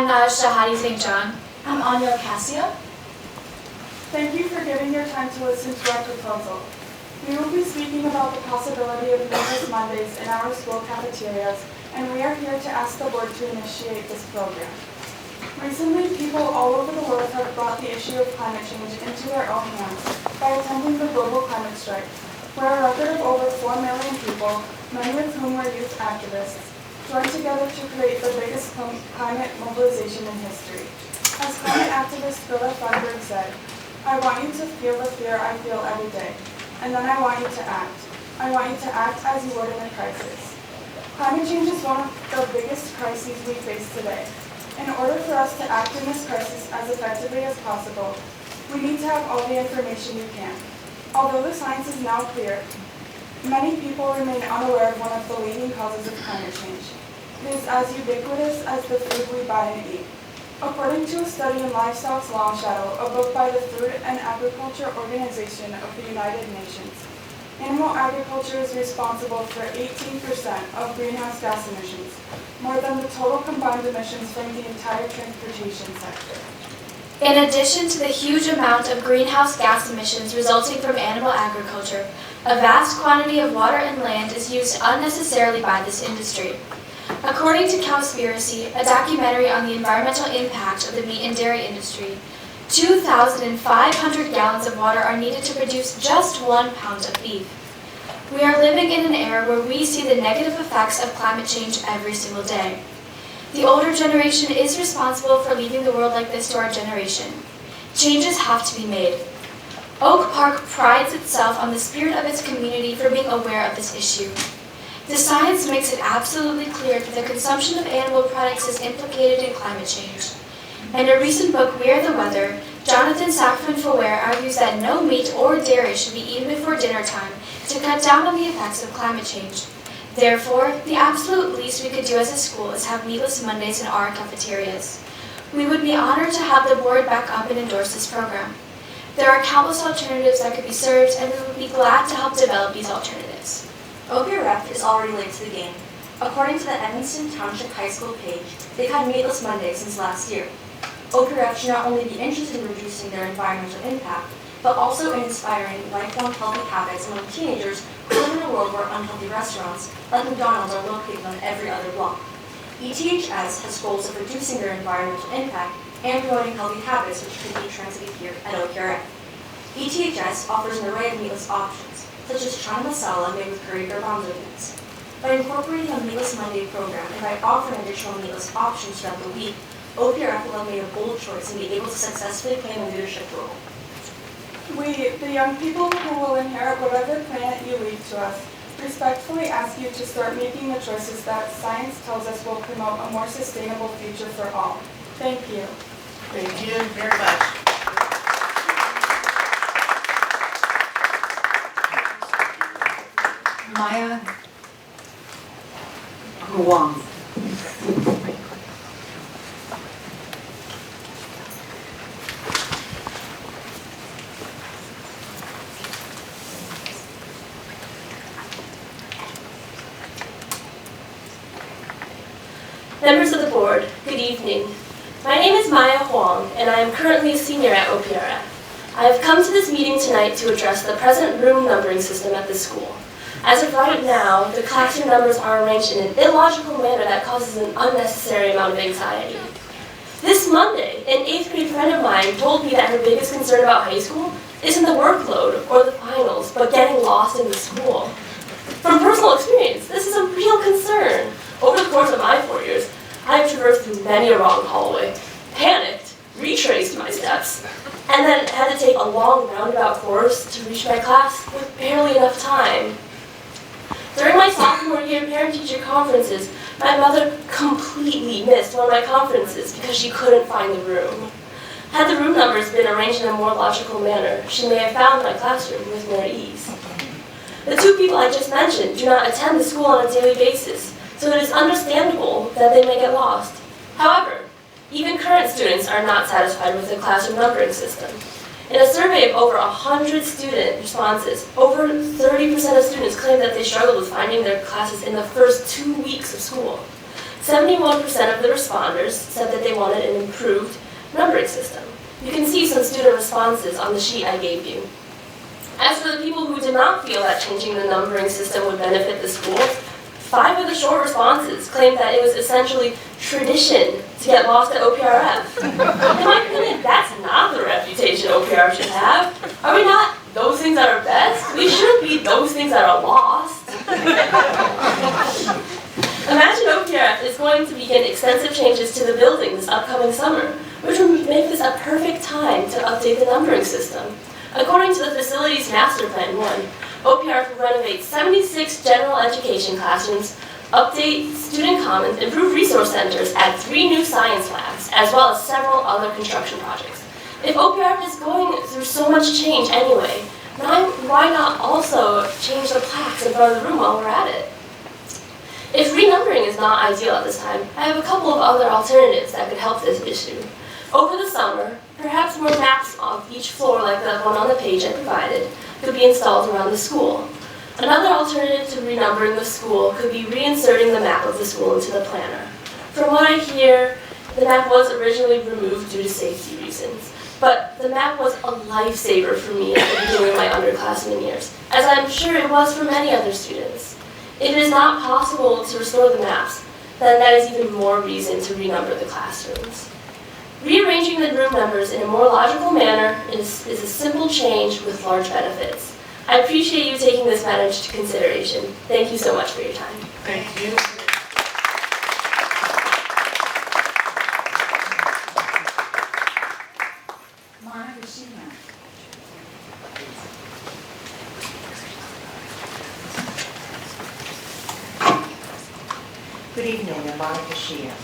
I'm Naj Shahadi St. John. I'm Anya Cassia. Thank you for giving your time to listen to our proposal. We will be speaking about the possibility of meatless Mondays in our school cafeterias, and we are here to ask the board to initiate this program. Recently, people all over the world have brought the issue of climate change into their own hands by attending the global climate strike, where a record of over 4 million people, many of whom were youth activists, joined together to create the biggest climate mobilization in history. As climate activist Greta Thunberg said, "I want you to feel the fear I feel every day, and then I want you to act. I want you to act as you would in a crisis." Climate change is one of the biggest crises we face today. In order for us to act in this crisis as effectively as possible, we need to have all the information we can. Although the science is now clear, many people remain unaware of one of the leading causes of climate change. It is as ubiquitous as the food we buy and eat. According to a study in Livestock's Long Shadow, a book by the Food and Agriculture Organization of the United Nations, animal agriculture is responsible for 18% of greenhouse gas emissions, more than the total combined emissions from the entire transportation sector. In addition to the huge amount of greenhouse gas emissions resulting from animal agriculture, a vast quantity of water and land is used unnecessarily by this industry. According to Cowspiracy, a documentary on the environmental impact of the meat and dairy industry, 2,500 gallons of water are needed to produce just 1 pound of beef. We are living in an era where we see the negative effects of climate change every single day. The older generation is responsible for leaving the world like this to our generation. Changes have to be made. Oak Park prides itself on the spirit of its community for being aware of this issue. The science makes it absolutely clear that the consumption of animal products is implicated in climate change. In a recent book, We Are the Weather, Jonathan Safran-Foer argues that no meat or dairy should be eaten before dinner time to cut down on the effects of climate change. Therefore, the absolute least we could do as a school is have meatless Mondays in our cafeterias. We would be honored to have the board back up and endorse this program. There are countless alternatives that could be served, and we would be glad to help develop these alternatives. OPRF is already late to the game. According to the Evanston Township High School page, they've had meatless Mondays since last year. OPRF should not only be interested in reducing their environmental impact, but also in inspiring lifelong healthy habits among teenagers who live in a world where unhealthy restaurants, like McDonald's, are located on every other block. ETHS has goals of reducing their environmental impact and promoting healthy habits which can be translated here at OPRF. ETHS offers an array of meatless options, such as chana masala made with curry garbanzo beans. By incorporating a Meatless Monday program and by offering additional meatless options throughout the week, OPRF will have made a bold choice and be able to successfully play a leadership role. We, the young people who will inherit whatever planet you leave to us, respectfully ask you to start making the choices that science tells us will promote a more sustainable future for all. Thank you. Thank you very much. Maya Huang. Members of the board, good evening. My name is Maya Huang, and I am currently a senior at OPRF. I have come to this meeting tonight to address the present room numbering system at the school. As of right now, the classroom numbers are arranged in an illogical manner that causes an unnecessary amount of anxiety. This Monday, an 8th grade friend of mine told me that her biggest concern about high school isn't the workload or the finals, but getting lost in the school. From personal experience, this is a real concern. Over the course of my 4 years, I have traversed through many a wrong hallway, panicked, retraced my steps, and then had to take a long roundabout course to reach my class with barely enough time. During my sophomore year parent-teacher conferences, my mother completely missed one of my conferences because she couldn't find the room. Had the room numbers been arranged in a more logical manner, she may have found my classroom with more ease. The two people I just mentioned do not attend the school on a daily basis, so it is understandable that they may get lost. However, even current students are not satisfied with the classroom numbering system. In a survey of over 100 student responses, over 30% of students claim that they struggled with finding their classes in the first 2 weeks of school. 71% of the responders said that they wanted an improved numbering system. You can see some student responses on the sheet I gave you. As for the people who did not feel that changing the numbering system would benefit the school, 5 of the short responses claimed that it was essentially tradition to get lost at OPRF. In my opinion, that's not the reputation OPRF should have. Are we not those things that are best? We should be those things that are lost. Imagine OPRF is going to begin extensive changes to the building this upcoming summer, which would make this a perfect time to update the numbering system. According to the Facilities Master Plan 1, OPRF will renovate 76 general education classrooms, update student commons, improve resource centers, add 3 new science labs, as well as several other construction projects. If OPRF is going through so much change anyway, why not also change the plaques in front of the room while we're at it? If renumbering is not ideal at this time, I have a couple of other alternatives that could help this issue. Over the summer, perhaps more maps on each floor like the one on the page I provided could be installed around the school. Another alternative to renumbering the school could be reinserting the map of the school into the planner. From what I hear, the map was originally removed due to safety reasons, but the map was a lifesaver for me at the beginning of my underclassmen years, as I'm sure it was for many other students. If it is not possible to restore the maps, then that is even more reason to renumber the classrooms. Rearranging the room numbers in a more logical manner is a simple change with large benefits. I appreciate you taking this matter into consideration. Thank you so much for your time. Thank you. Monica Sheehan. Good evening, I'm Monica Sheehan.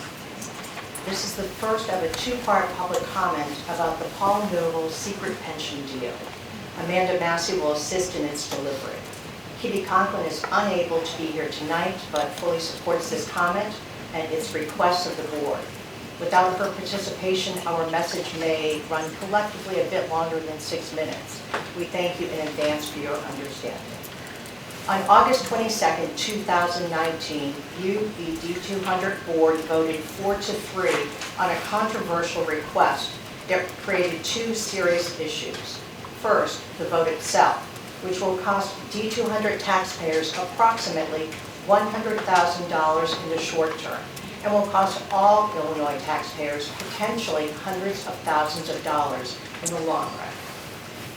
This is the first of a 2-part public comment about the Paul Noble secret pension deal. Amanda Massey will assist in its delivery. Kitty Conklin is unable to be here tonight, but fully supports this comment and its requests of the board. Without her participation, our message may run collectively a bit longer than 6 minutes. We thank you in advance for your understanding. On August 22nd, 2019, you, the D200 board, voted 4-3 on a controversial request that created 2 serious issues. First, the vote itself, which will cost D200 taxpayers approximately $100,000 in the short term, and will cost all Illinois taxpayers potentially hundreds of thousands of dollars in the long run.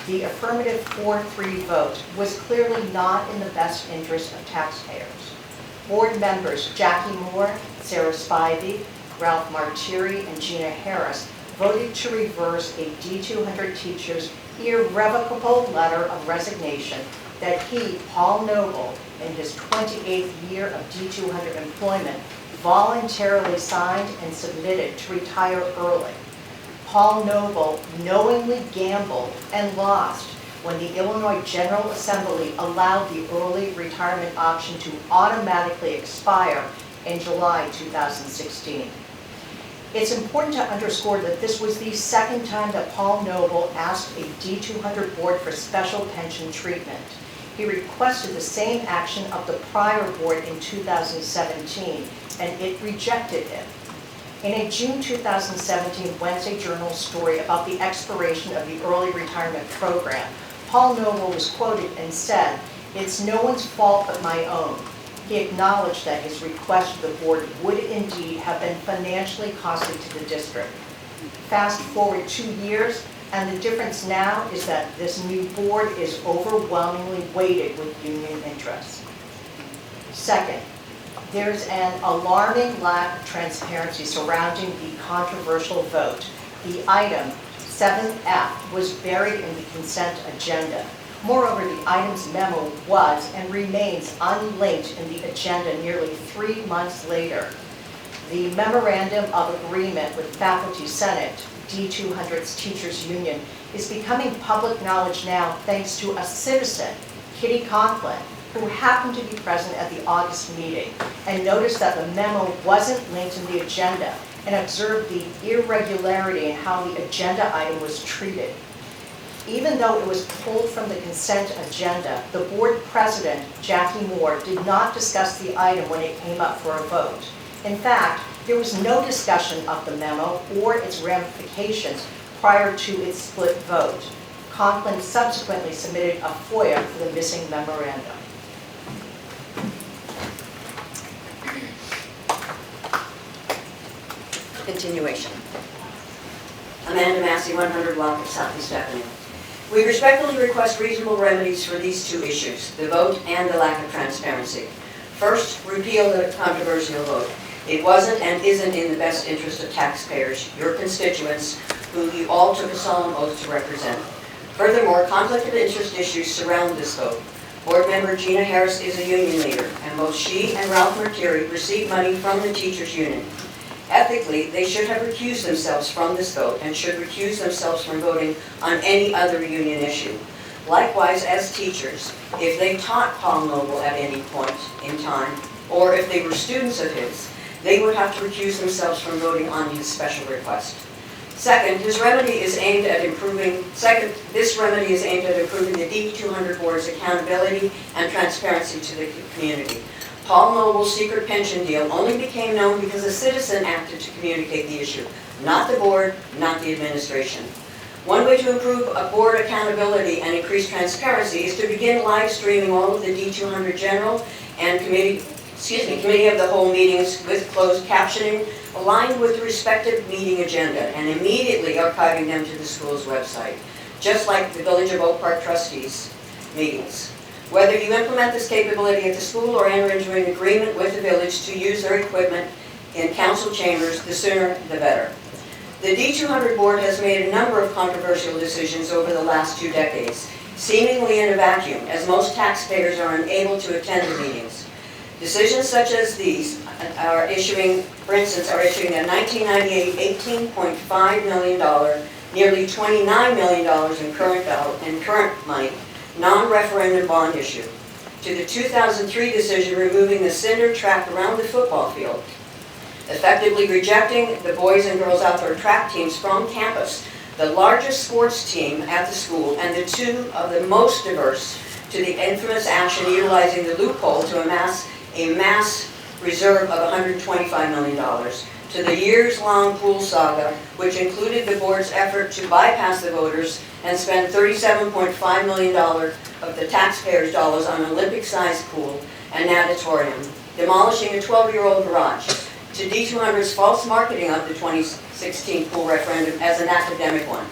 The affirmative 4-3 vote was clearly not in the best interest of taxpayers. Board members Jackie Moore, Sarah Spivey, Ralph Martiri, and Gina Harris voted to reverse a D200 teacher's irrevocable letter of resignation that he, Paul Noble, in his 28th year of D200 employment, voluntarily signed and submitted to retire early. Paul Noble knowingly gambled and lost when the Illinois General Assembly allowed the early retirement option to automatically expire in July 2016. It's important to underscore that this was the second time that Paul Noble asked a D200 board for special pension treatment. He requested the same action of the prior board in 2017, and it rejected it. In a June 2017 Wednesday Journal story about the expiration of the early retirement program, Paul Noble was quoted and said, "It's no one's fault but my own." He acknowledged that his request to the board would indeed have been financially costly to the district. Fast forward 2 years, and the difference now is that this new board is overwhelmingly weighted with union interests. Second, there's an alarming lack of transparency surrounding the controversial vote. The item 7F was buried in the consent agenda. Moreover, the item's memo was and remains unlinked in the agenda nearly 3 months later. The Memorandum of Agreement with Faculty Senate, D200's teachers union, is becoming public knowledge now thanks to a citizen, Kitty Conklin, who happened to be present at the August meeting and noticed that the memo wasn't linked in the agenda and observed the irregularity in how the agenda item was treated. Even though it was pulled from the consent agenda, the board president, Jackie Moore, did not discuss the item when it came up for a vote. In fact, there was no discussion of the memo or its ramifications prior to its split vote. Conklin subsequently submitted a FOIA for the missing memorandum. Continuation. Amanda Massey, 100 Block of Southeast Avenue. We respectfully request reasonable remedies for these two issues, the vote and the lack of transparency. First, repeal the controversial vote. It wasn't and isn't in the best interest of taxpayers, your constituents, who you all took a solemn oath to represent. Furthermore, conflict of interest issues surround this vote. Board member Gina Harris is a union leader, and both she and Ralph Mertieri received money from the teachers' union. Ethically, they should have recused themselves from this vote and should recuse themselves from voting on any other union issue. Likewise, as teachers, if they taught Paul Noble at any point in time, or if they were students of his, they would have to recuse themselves from voting on his special request. Second, this remedy is aimed at improving the D200 Board's accountability and transparency to the community. Paul Noble's secret pension deal only became known because a citizen acted to communicate the issue, not the board, not the administration. One way to improve board accountability and increase transparency is to begin live streaming all of the D200 General and Committee of the Whole meetings with closed captioning aligned with the respective meeting agenda and immediately archiving them to the school's website, just like the Village of Oak Park Trustees meetings. Whether you implement this capability at the school or enter into an agreement with the village to use their equipment in council chambers, the sooner the better. The D200 Board has made a number of controversial decisions over the last 2 decades, seemingly in a vacuum, as most taxpayers are unable to attend the meetings. Decisions such as these are issuing, for instance, a 1998 $18.5 million, nearly $29 million in current money, non-referendum bond issue, to the 2003 decision removing the cinder track around the football field, effectively rejecting the boys and girls outdoor track teams from campus, the largest sports team at the school, and the two of the most diverse, to the infamous action utilizing the loophole to amass a mass reserve of $125 million, to the years-long pool saga, which included the board's effort to bypass the voters and spend $37.5 million of the taxpayers' dollars on an Olympic-sized pool and natatorium, demolishing a 12-year-old garage, to D200's false marketing of the 2016 pool referendum as an academic one,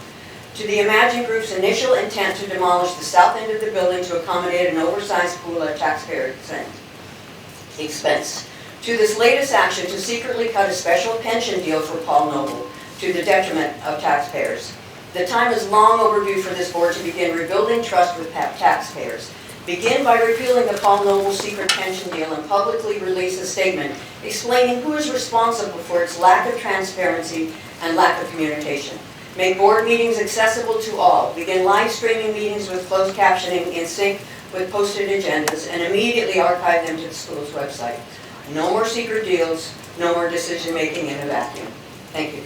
to the Imagine Group's initial intent to demolish the south end of the building to accommodate an oversized pool at taxpayer expense, to this latest action to secretly cut a special pension deal for Paul Noble, to the detriment of taxpayers. The time is long overdue for this board to begin rebuilding trust with taxpayers. Begin by repealing the Paul Noble secret pension deal and publicly release a statement explaining who is responsible for its lack of transparency and lack of communication. Make board meetings accessible to all. Begin live streaming meetings with closed captioning in sync with posted agendas and immediately archive them to the school's website. No more secret deals, no more decision-making in a vacuum. Thank you.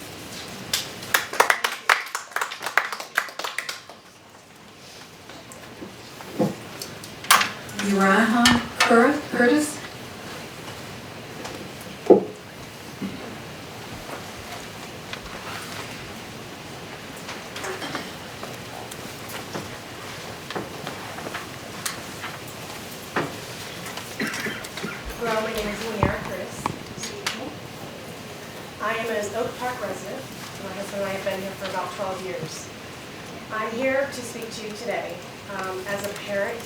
Uriah Curtis. Hello, my name is Uriah Curtis. I am an Oak Park resident. My husband and I have been here for about 12 years. I'm here to speak to you today as a parent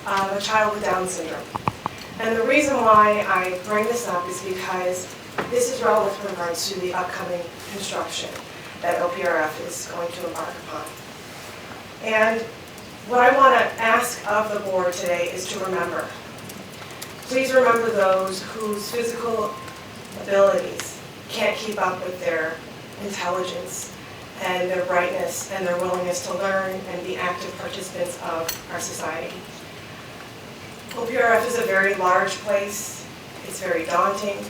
of a child with Down syndrome. And the reason why I bring this up is because this is relevant with regards to the upcoming construction that OPRF is going to embark upon. And what I want to ask of the board today is to remember. Please remember those whose physical abilities can't keep up with their intelligence and their brightness and their willingness to learn and be active participants of our society. OPRF is a very large place. It's very daunting,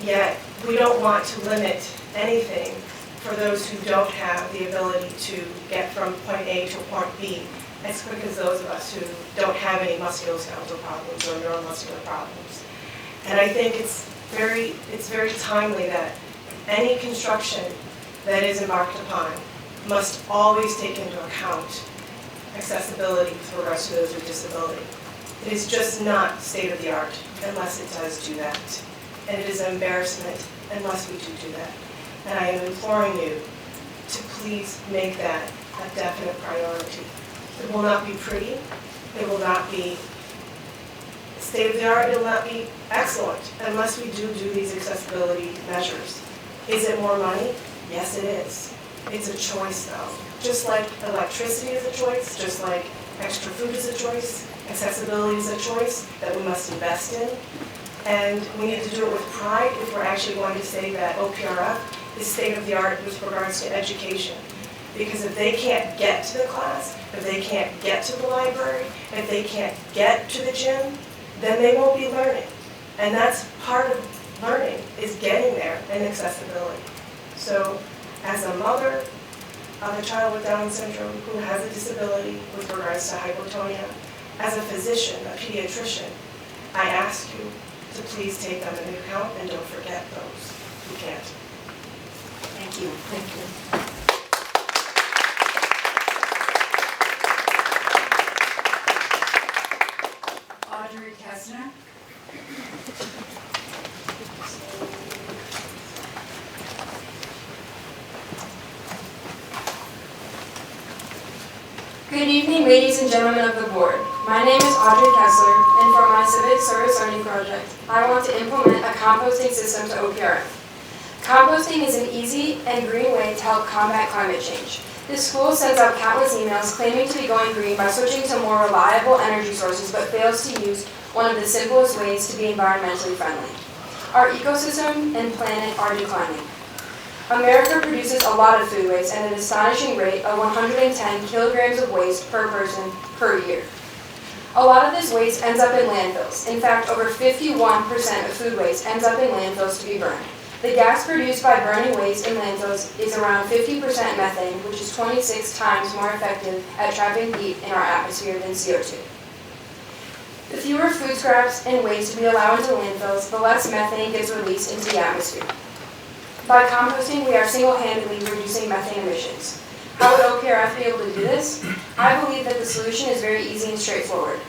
yet we don't want to limit anything for those who don't have the ability to get from point A to point B as quick as those of us who don't have any musculoskeletal problems or neuromuscular problems. And I think it's very timely that any construction that is embarked upon must always take into account accessibility with regards to those with disability. It is just not state-of-the-art unless it does do that. And it is an embarrassment unless we do that. And I am imploring you to please make that a definite priority. It will not be pretty. It will not be state-of-the-art. It will not be excellent unless we do these accessibility measures. Is it more money? Yes, it is. It's a choice, though. Just like electricity is a choice, just like extra food is a choice, accessibility is a choice that we must invest in. And we need to do it with pride if we're actually going to say that OPRF is state-of-the-art with regards to education. Because if they can't get to the class, if they can't get to the library, if they can't get to the gym, then they won't be learning. And that's part of learning, is getting there and accessibility. So as a mother of a child with Down syndrome who has a disability with regards to hypotonia, as a physician, a pediatrician, I ask you to please take them into account and don't forget those who can't. Thank you. Thank you. Audrey Kessner. Good evening, ladies and gentlemen of the board. My name is Audrey Kessler, and for my Civic Service Learning Project, I want to implement a composting system to OPRF. Composting is an easy and green way to help combat climate change. The school sends out countless emails claiming to be going green by switching to more reliable energy sources, but fails to use one of the simplest ways to be environmentally friendly. Our ecosystem and planet are declining. America produces a lot of food waste at an astonishing rate of 110 kilograms of waste per person per year. A lot of this waste ends up in landfills. In fact, over 51% of food waste ends up in landfills to be burned. The gas produced by burning waste in landfills is around 50% methane, which is 26 times more effective at trapping heat in our atmosphere than CO2. The fewer food scraps and waste we allow into landfills, the less methane gets released into the atmosphere. By composting, we are single-handedly reducing methane emissions. How would OPRF be able to do this? I believe that the solution is very easy and straightforward.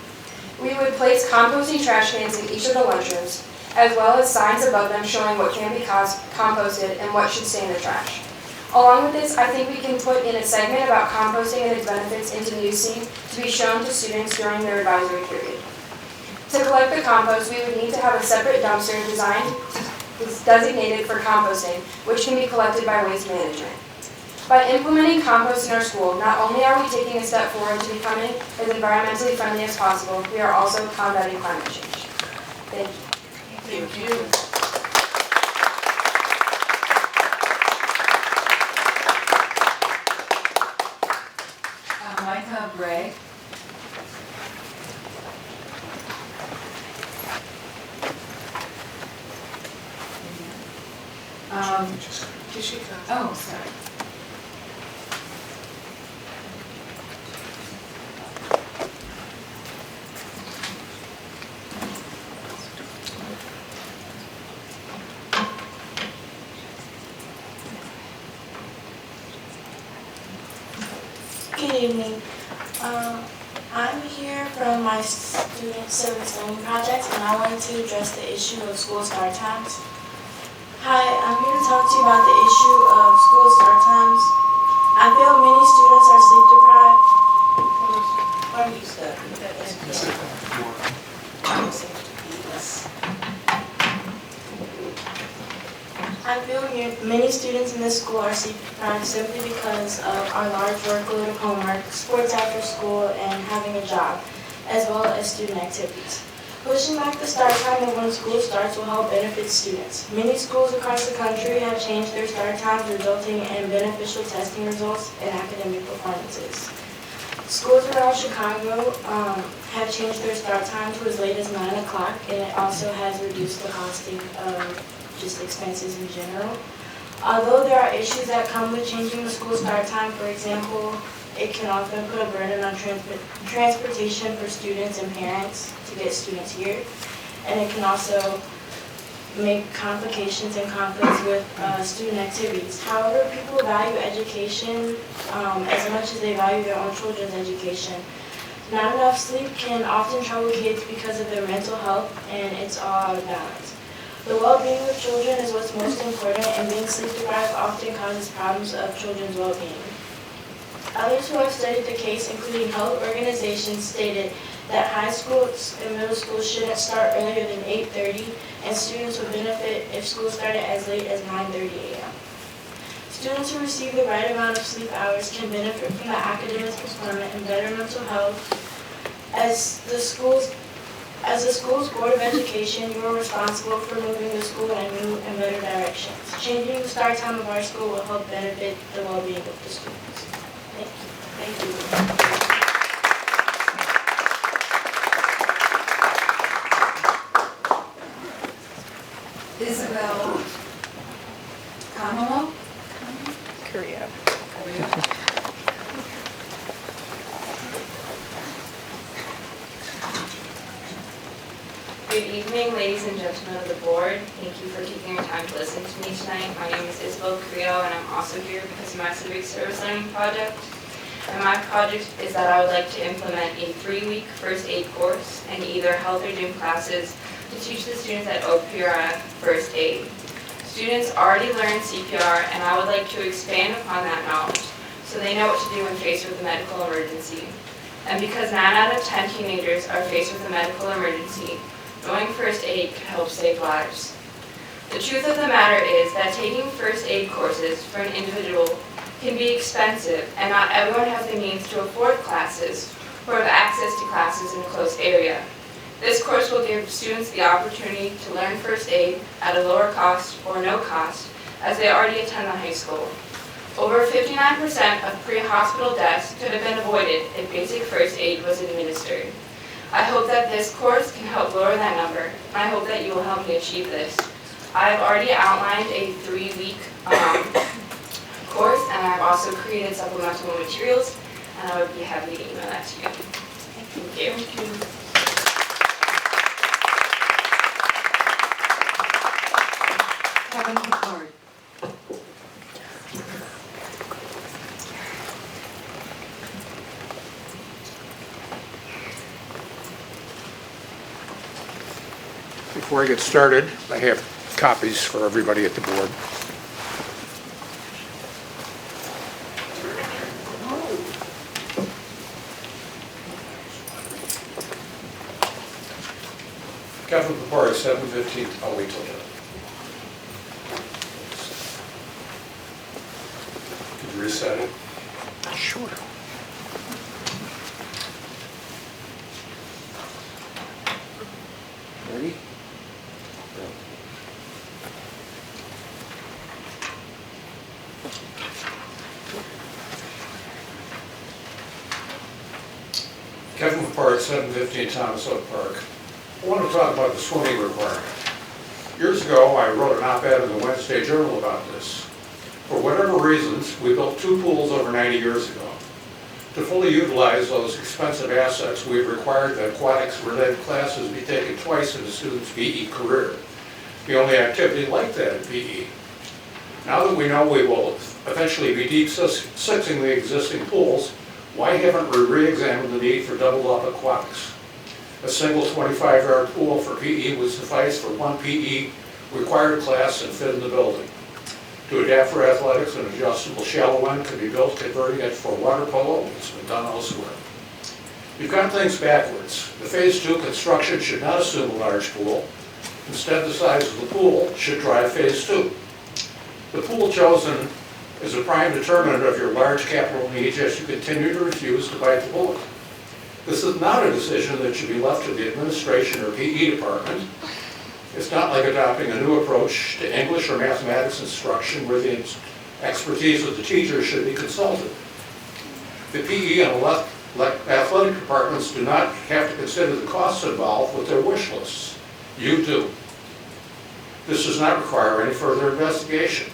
We would place composting trash cans in each of the lunchrooms, as well as signs above them showing what can be composted and what should stay in the trash. Along with this, I think we can put in a segment about composting and its benefits into Newsy to be shown to students during their advisory period. To collect the compost, we would need to have a separate dumpster designated for composting, which can be collected by waste management. By implementing compost in our school, not only are we taking a step forward to becoming as environmentally friendly as possible, we are also combating climate change. Thank you. Thank you. Micah Bray. Oh, sorry. Good evening. I'm here from my student service learning project, and I wanted to address the issue of school start times. Hi, I'm here to talk to you about the issue of school start times. I feel many students are sleep deprived. Why don't you start? I feel many students in this school are sleep deprived simply because of our large workload of homework, sports after school, and having a job, as well as student activities. Pushing back the start time of when school starts will help benefit students. Many schools across the country have changed their start times, resulting in beneficial testing results and academic performances. Schools around Chicago have changed their start time to as late as 9 o'clock, and it also has reduced the costing of just expenses in general. Although there are issues that come with changing the school start time, for example, it can often put a burden on transportation for students and parents to get students here. And it can also make complications and conflicts with student activities. However, people value education as much as they value their own children's education. Not enough sleep can often trouble kids because of their mental health, and it's all out of balance. The well-being of children is what's most important, and being sleep deprived often causes problems of children's well-being. Others who have studied the case, including health organizations, stated that high schools and middle schools shouldn't start earlier than 8:30, and students would benefit if school started as late as 9:30 a.m. Students who receive the right amount of sleep hours can benefit from the academic performance and better mental health. As the school's Board of Education, you are responsible for moving the school in new and better directions. Changing the start time of our school will help benefit the well-being of the students. Thank you. Thank you. Isabel Kamalo? Korea. Good evening, ladies and gentlemen of the board. Thank you for taking your time to listen to me tonight. My name is Isabel Carrillo, and I'm also here because of my Civic Service Learning project. And my project is that I would like to implement a 3-week first aid course and either health or gym classes to teach the students at OPRF first aid. Students already learn CPR, and I would like to expand upon that knowledge so they know what to do when faced with a medical emergency. And because 9 out of 10 teenagers are faced with a medical emergency, knowing first aid could help save lives. The truth of the matter is that taking first aid courses for an individual can be expensive, and not everyone has the means to afford classes or have access to classes in a close area. This course will give students the opportunity to learn first aid at a lower cost or no cost, as they already attend the high school. Over 59% of pre-hospital deaths could have been avoided if basic first aid was administered. I hope that this course can help lower that number, and I hope that you will help me achieve this. I have already outlined a 3-week course, and I have also created supplemental materials, and I would be happy to email that to you. Thank you. Thank you. Kevin Picard. Before I get started, I have copies for everybody at the board. Kevin Picard, 7:15. I'll wait till then. Could you reset it? Sure. Ready? Kevin Picard, 715 Thomas Oak Park. I want to talk about the swimming requirement. Years ago, I wrote an op-ed in the Wednesday Journal about this. For whatever reasons, we built 2 pools over 90 years ago. To fully utilize those expensive assets, we've required that aquatics-related classes be taken twice in a student's PE career. The only activity like that in PE. Now that we know we will eventually be deep sixing the existing pools, why haven't we re-examined the need for double-up aquatics? A single 25-yard pool for PE would suffice for 1 PE required class and fit in the building. To adapt for athletics, an adjustable shallow end can be built, converting it for water polo. It's been done elsewhere. You've got things backwards. The Phase 2 construction should not assume a large pool. Instead, the size of the pool should drive Phase 2. The pool chosen is a prime determinant of your large capital needs as you continue to refuse to bite the bullet. This is not a decision that should be left to the administration or PE department. It's not like adopting a new approach to English or mathematics instruction where the expertise of the teacher should be consulted. The PE and athletic departments do not have to consider the costs involved with their wish lists. You do. This does not require any further investigation.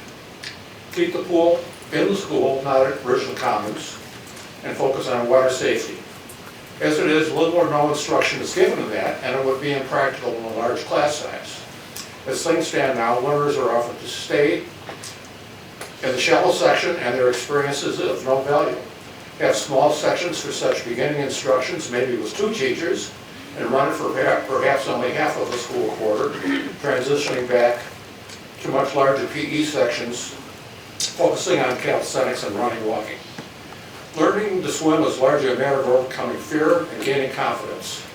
Keep the pool in the school, not at original commons, and focus on water safety. As it is, little or no instruction is given in that, and it would be impractical in a large class size. As things stand now, learners are offered to stay in the shallow section, and their experience is of no value. Have small sections for such beginning instructions, maybe with 2 teachers, and run it for perhaps only half of a school quarter, transitioning back to much larger PE sections, focusing on calisthenics and running, walking. Learning to swim is largely a matter of overcoming fear and gaining confidence.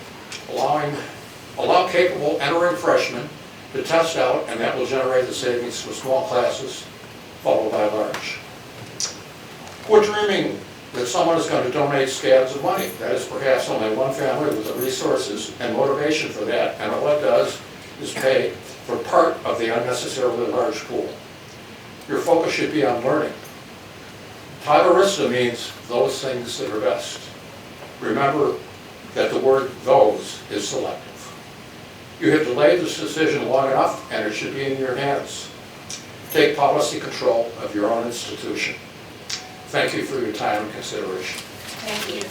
Allow capable entering freshmen to test out, and that will generate the savings for small classes, followed by large. Quit dreaming that someone is going to donate scads of money. That is perhaps only one family with the resources and motivation for that, and all it does is pay for part of the unnecessarily large pool. Your focus should be on learning. Tolerista means those things that are best. Remember that the word those is selective. You have delayed this decision long enough, and it should be in your hands. Take policy control of your own institution. Thank you for your time and consideration. Thank you.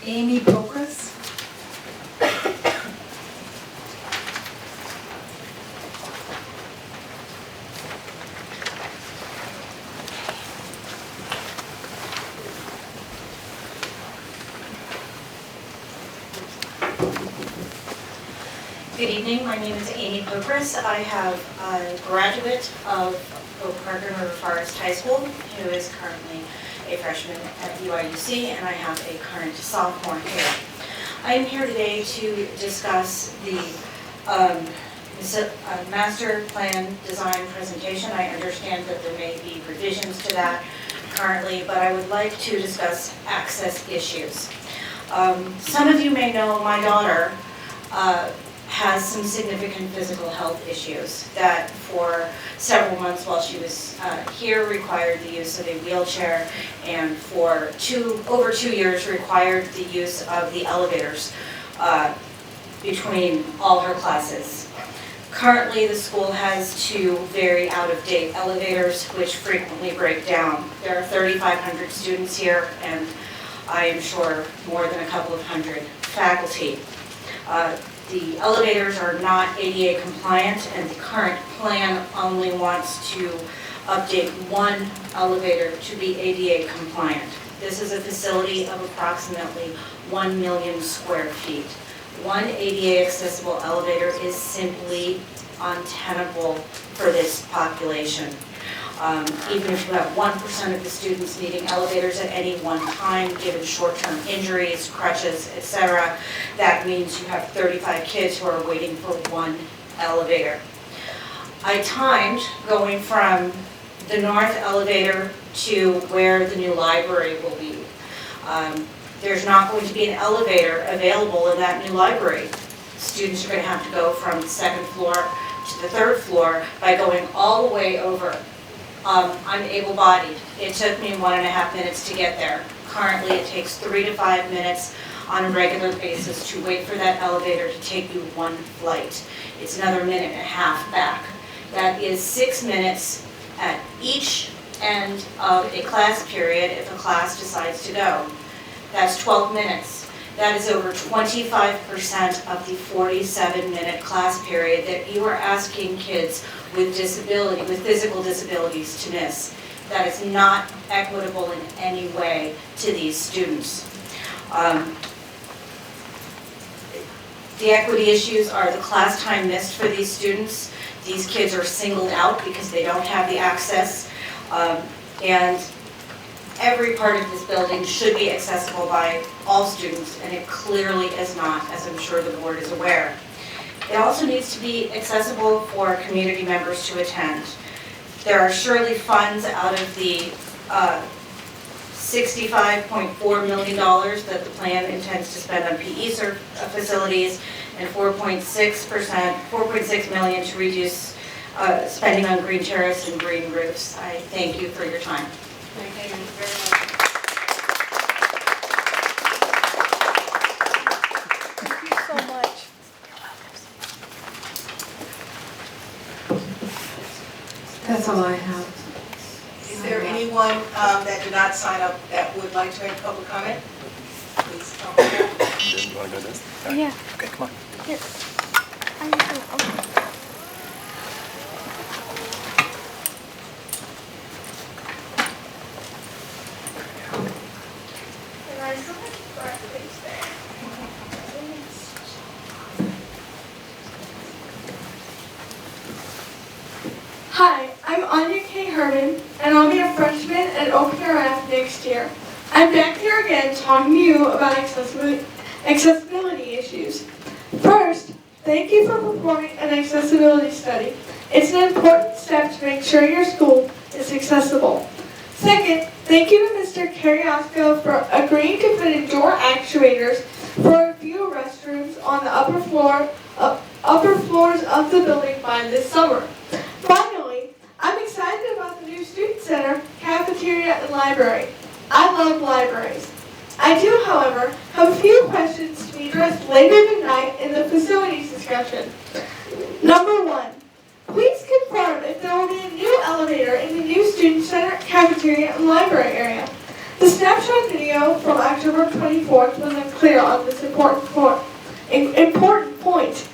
Amy Pokras. Good evening, my name is Amy Pokras. I have a graduate of Oak Park and River Forest High School who is currently a freshman at UIUC, and I have a current sophomore here. I am here today to discuss the master plan design presentation. I understand that there may be revisions to that currently, but I would like to discuss access issues. Some of you may know my daughter has some significant physical health issues that for several months while she was here required the use of a wheelchair, and for over 2 years required the use of the elevators between all her classes. Currently, the school has 2 very out-of-date elevators which frequently break down. There are 3,500 students here, and I am sure more than a couple of hundred faculty. The elevators are not ADA compliant, and the current plan only wants to update 1 elevator to be ADA compliant. This is a facility of approximately 1 million square feet. 1 ADA accessible elevator is simply untenable for this population. Even if you have 1% of the students needing elevators at any one time, given short-term injuries, crutches, etc., that means you have 35 kids who are waiting for 1 elevator. I timed going from the north elevator to where the new library will be. There's not going to be an elevator available in that new library. Students are going to have to go from the 2nd floor to the 3rd floor by going all the way over. I'm able-bodied. It took me 1.5 minutes to get there. Currently, it takes 3 to 5 minutes on a regular basis to wait for that elevator to take you 1 flight. It's another 1.5 minutes back. That is 6 minutes at each end of a class period if a class decides to go. That's 12 minutes. That is over 25% of the 47-minute class period that you are asking kids with disability, with physical disabilities to miss. That is not equitable in any way to these students. The equity issues are the class time missed for these students. These kids are singled out because they don't have the access, and every part of this building should be accessible by all students, and it clearly is not, as I'm sure the board is aware. It also needs to be accessible for community members to attend. There are surely funds out of the $65.4 million that the plan intends to spend on PE facilities, and 4.6 million to reduce spending on green terrace and green roofs. I thank you for your time. Thank you very much. Thank you so much. That's all I have. Is there anyone that did not sign up that would like to make public comment? Please come here. You want to go this? Yeah. Okay, come on. Here. Hi, I'm Anya K. Herman, and I'll be a freshman at OPRF next year. I'm back here again talking to you about accessibility issues. First, thank you for performing an accessibility study. It's an important step to make sure your school is accessible. Second, thank you to Mr. Cariasco for agreeing to put in door actuators for a few restrooms on the upper floors of the building by this summer. Finally, I'm excited about the new student center, cafeteria, and library. I love libraries. I do, however, have a few questions to be addressed later tonight in the facilities discussion. Number 1, please confirm if there will be a new elevator in the new student center, cafeteria, and library area. The snapshot video from October 24th was unclear on this important point.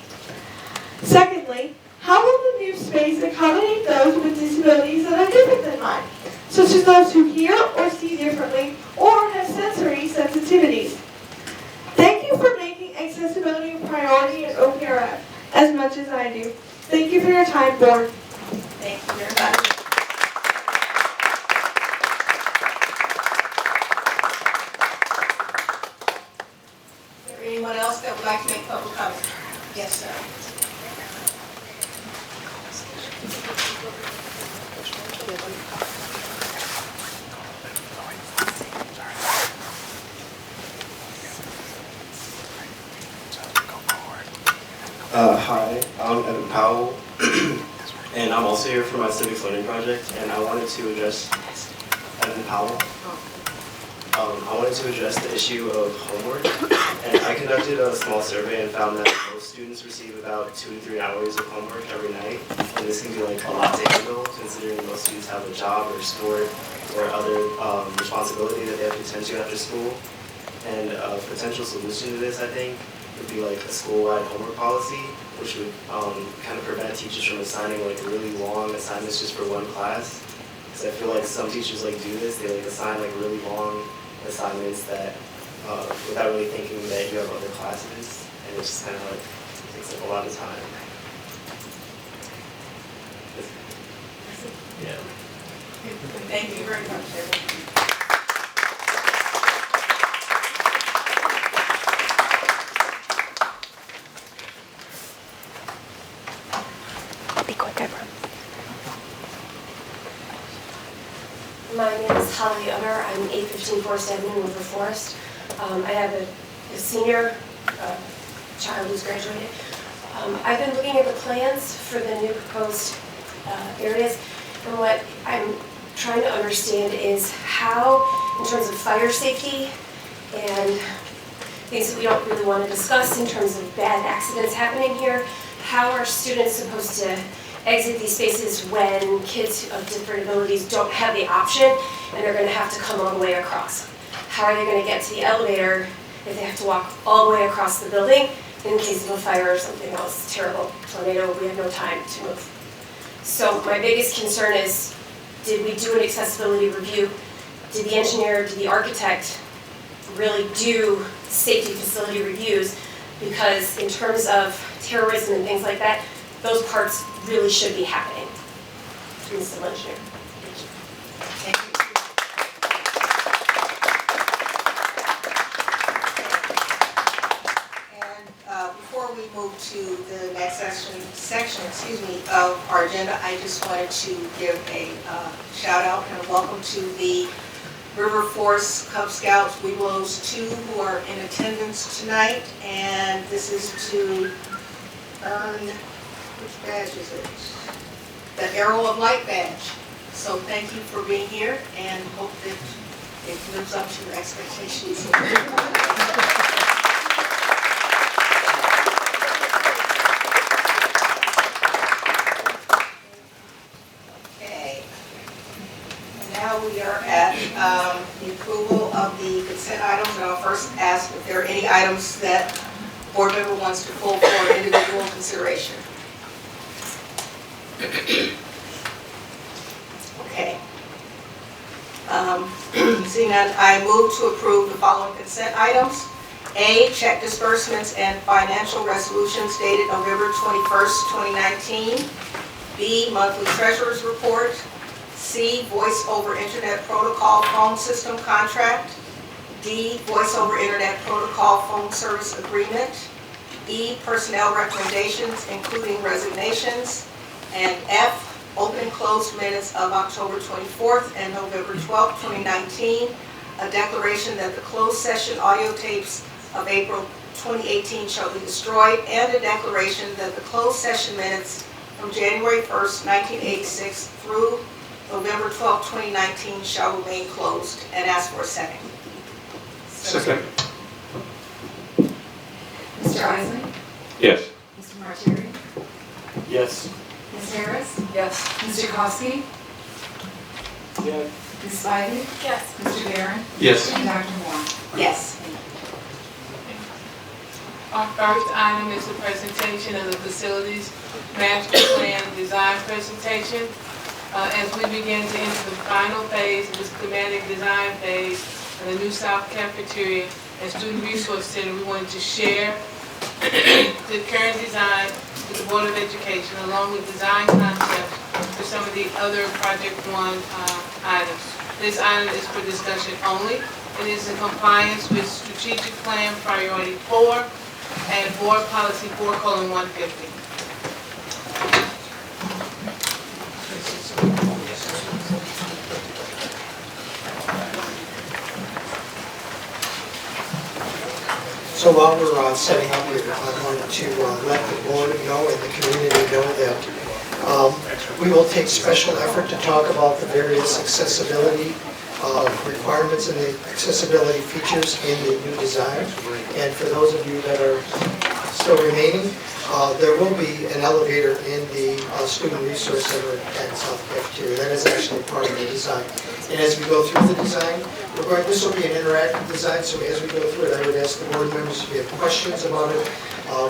Secondly, how will the new space accommodate those with disabilities that are different than mine, such as those who hear or see differently or have sensory sensitivities? Thank you for making accessibility a priority at OPRF as much as I do. Thank you for your time, board. Thank you very much. Is there anyone else that would like to make public comment? Yes, sir. Hi, I'm Evan Powell, and I'm also here for my Civic Learning project, and I wanted to address Evan Powell. I wanted to address the issue of homework, and I conducted a small survey and found that most students receive about 2 to 3 hours of homework every night, and this can be like a lot to handle considering most students have a job or sport or other responsibility that they have to attend to after school. And a potential solution to this, I think, would be like a school-wide homework policy, which would kind of prevent teachers from assigning like really long assignments just for one class. Because I feel like some teachers like do this, they like assign like really long assignments that without really thinking that you have other classes, and it just kind of like takes up a lot of time. Yeah. Thank you very much, Evan. My name is Holly Utter. I'm 815 Forest Avenue, River Forest. I have a senior child who's graduated. I've been looking at the plans for the new proposed areas, and what I'm trying to understand is how, in terms of fire safety and things that we don't really want to discuss in terms of bad accidents happening here, how are students supposed to exit these spaces when kids of different abilities don't have the option and they're going to have to come all the way across? How are they going to get to the elevator if they have to walk all the way across the building in case of a fire or something else terrible, tornado, we have no time to move? So my biggest concern is, did we do an accessibility review? Did the engineer, did the architect really do safety facility reviews? Because in terms of terrorism and things like that, those parts really should be happening. I'm the civil engineer. Thank you. And before we move to the next section, of our agenda, I just wanted to give a shout out and a welcome to the River Forest Cub Scouts Webelos 2 who are in attendance tonight, and this is to earn, which badge is it? The Arrow of Light badge. So thank you for being here and hope that it lives up to your expectations. items that board member wants to pull for individual consideration? Okay. Seeing none, I move to approve the following consent items. A, check disbursements and financial resolutions dated November 21st, 2019. B, monthly treasurer's report. C, voice over internet protocol phone system contract. D, voice over internet protocol phone service agreement. E, personnel recommendations including resignations. And F, open and closed minutes of October 24th and November 12th, 2019. A declaration that the closed session audio tapes of April 2018 shall be destroyed, and a declaration that the closed session minutes from January 1st, 1986 through November 12th, 2019 shall remain closed, and ask for a second. Second. Mr. Isley? Yes. Mr. Martieri? Yes. Ms. Harris? Yes. Mr. Kosky? Yes. Ms. Spivey? Yes. Mr. Barron? Yes. And Dr. Moore? Yes. Our first item is the presentation of the facilities master plan design presentation. As we begin to enter the final phase of the schematic design phase of the new South Cafeteria and Student Resource Center, we wanted to share the current design with the Board of Education along with design concepts for some of the other Project 1 items. This item is for discussion only. It is in compliance with Strategic Plan Priority 4 and Board Policy 4:150. So while we're setting up here, I wanted to let the board know and the community know that we will take special effort to talk about the various accessibility requirements and the accessibility features in the new design. And for those of you that are still remaining, there will be an elevator in the Student Resource Center at South Cafeteria. That is actually part of the design. And as we go through the design, this will be an interactive design, so as we go through it, I would ask the board members if you have questions about it.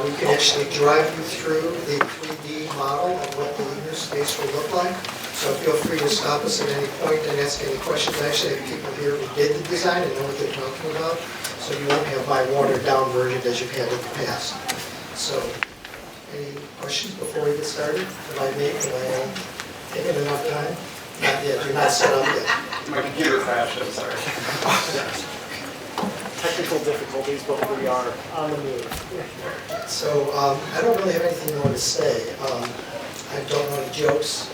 We can actually drive you through the 3D model of what the user space will look like. So feel free to stop us at any point and ask any questions. I actually have people here who did the design and know what they're talking about, so you won't have my watered down version as you've had in the past. So, any questions before we get started? Have I taken enough time? Not yet, you're not set up yet. My computer crashed, I'm sorry. Technical difficulties, but we are on the move. So I don't really have anything more to say. I don't know any jokes.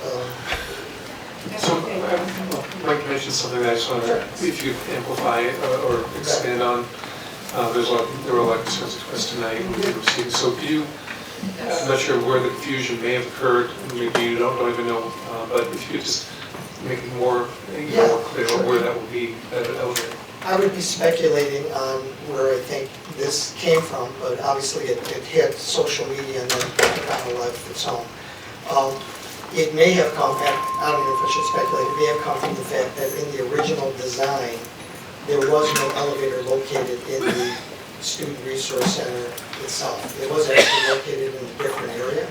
So I'd like to mention something that I just want to, if you amplify or expand on. There were like sorts of requests tonight we received. So could you, I'm not sure where the confusion may have occurred, maybe you don't even know, but if you could just make it more clear where that will be elevated. I would be speculating on where I think this came from, but obviously it hit social media and then took on a life of its own. It may have come, I don't know if I should speculate, it may have come from the fact that in the original design, there was no elevator located in the Student Resource Center itself. It was actually located in a different area.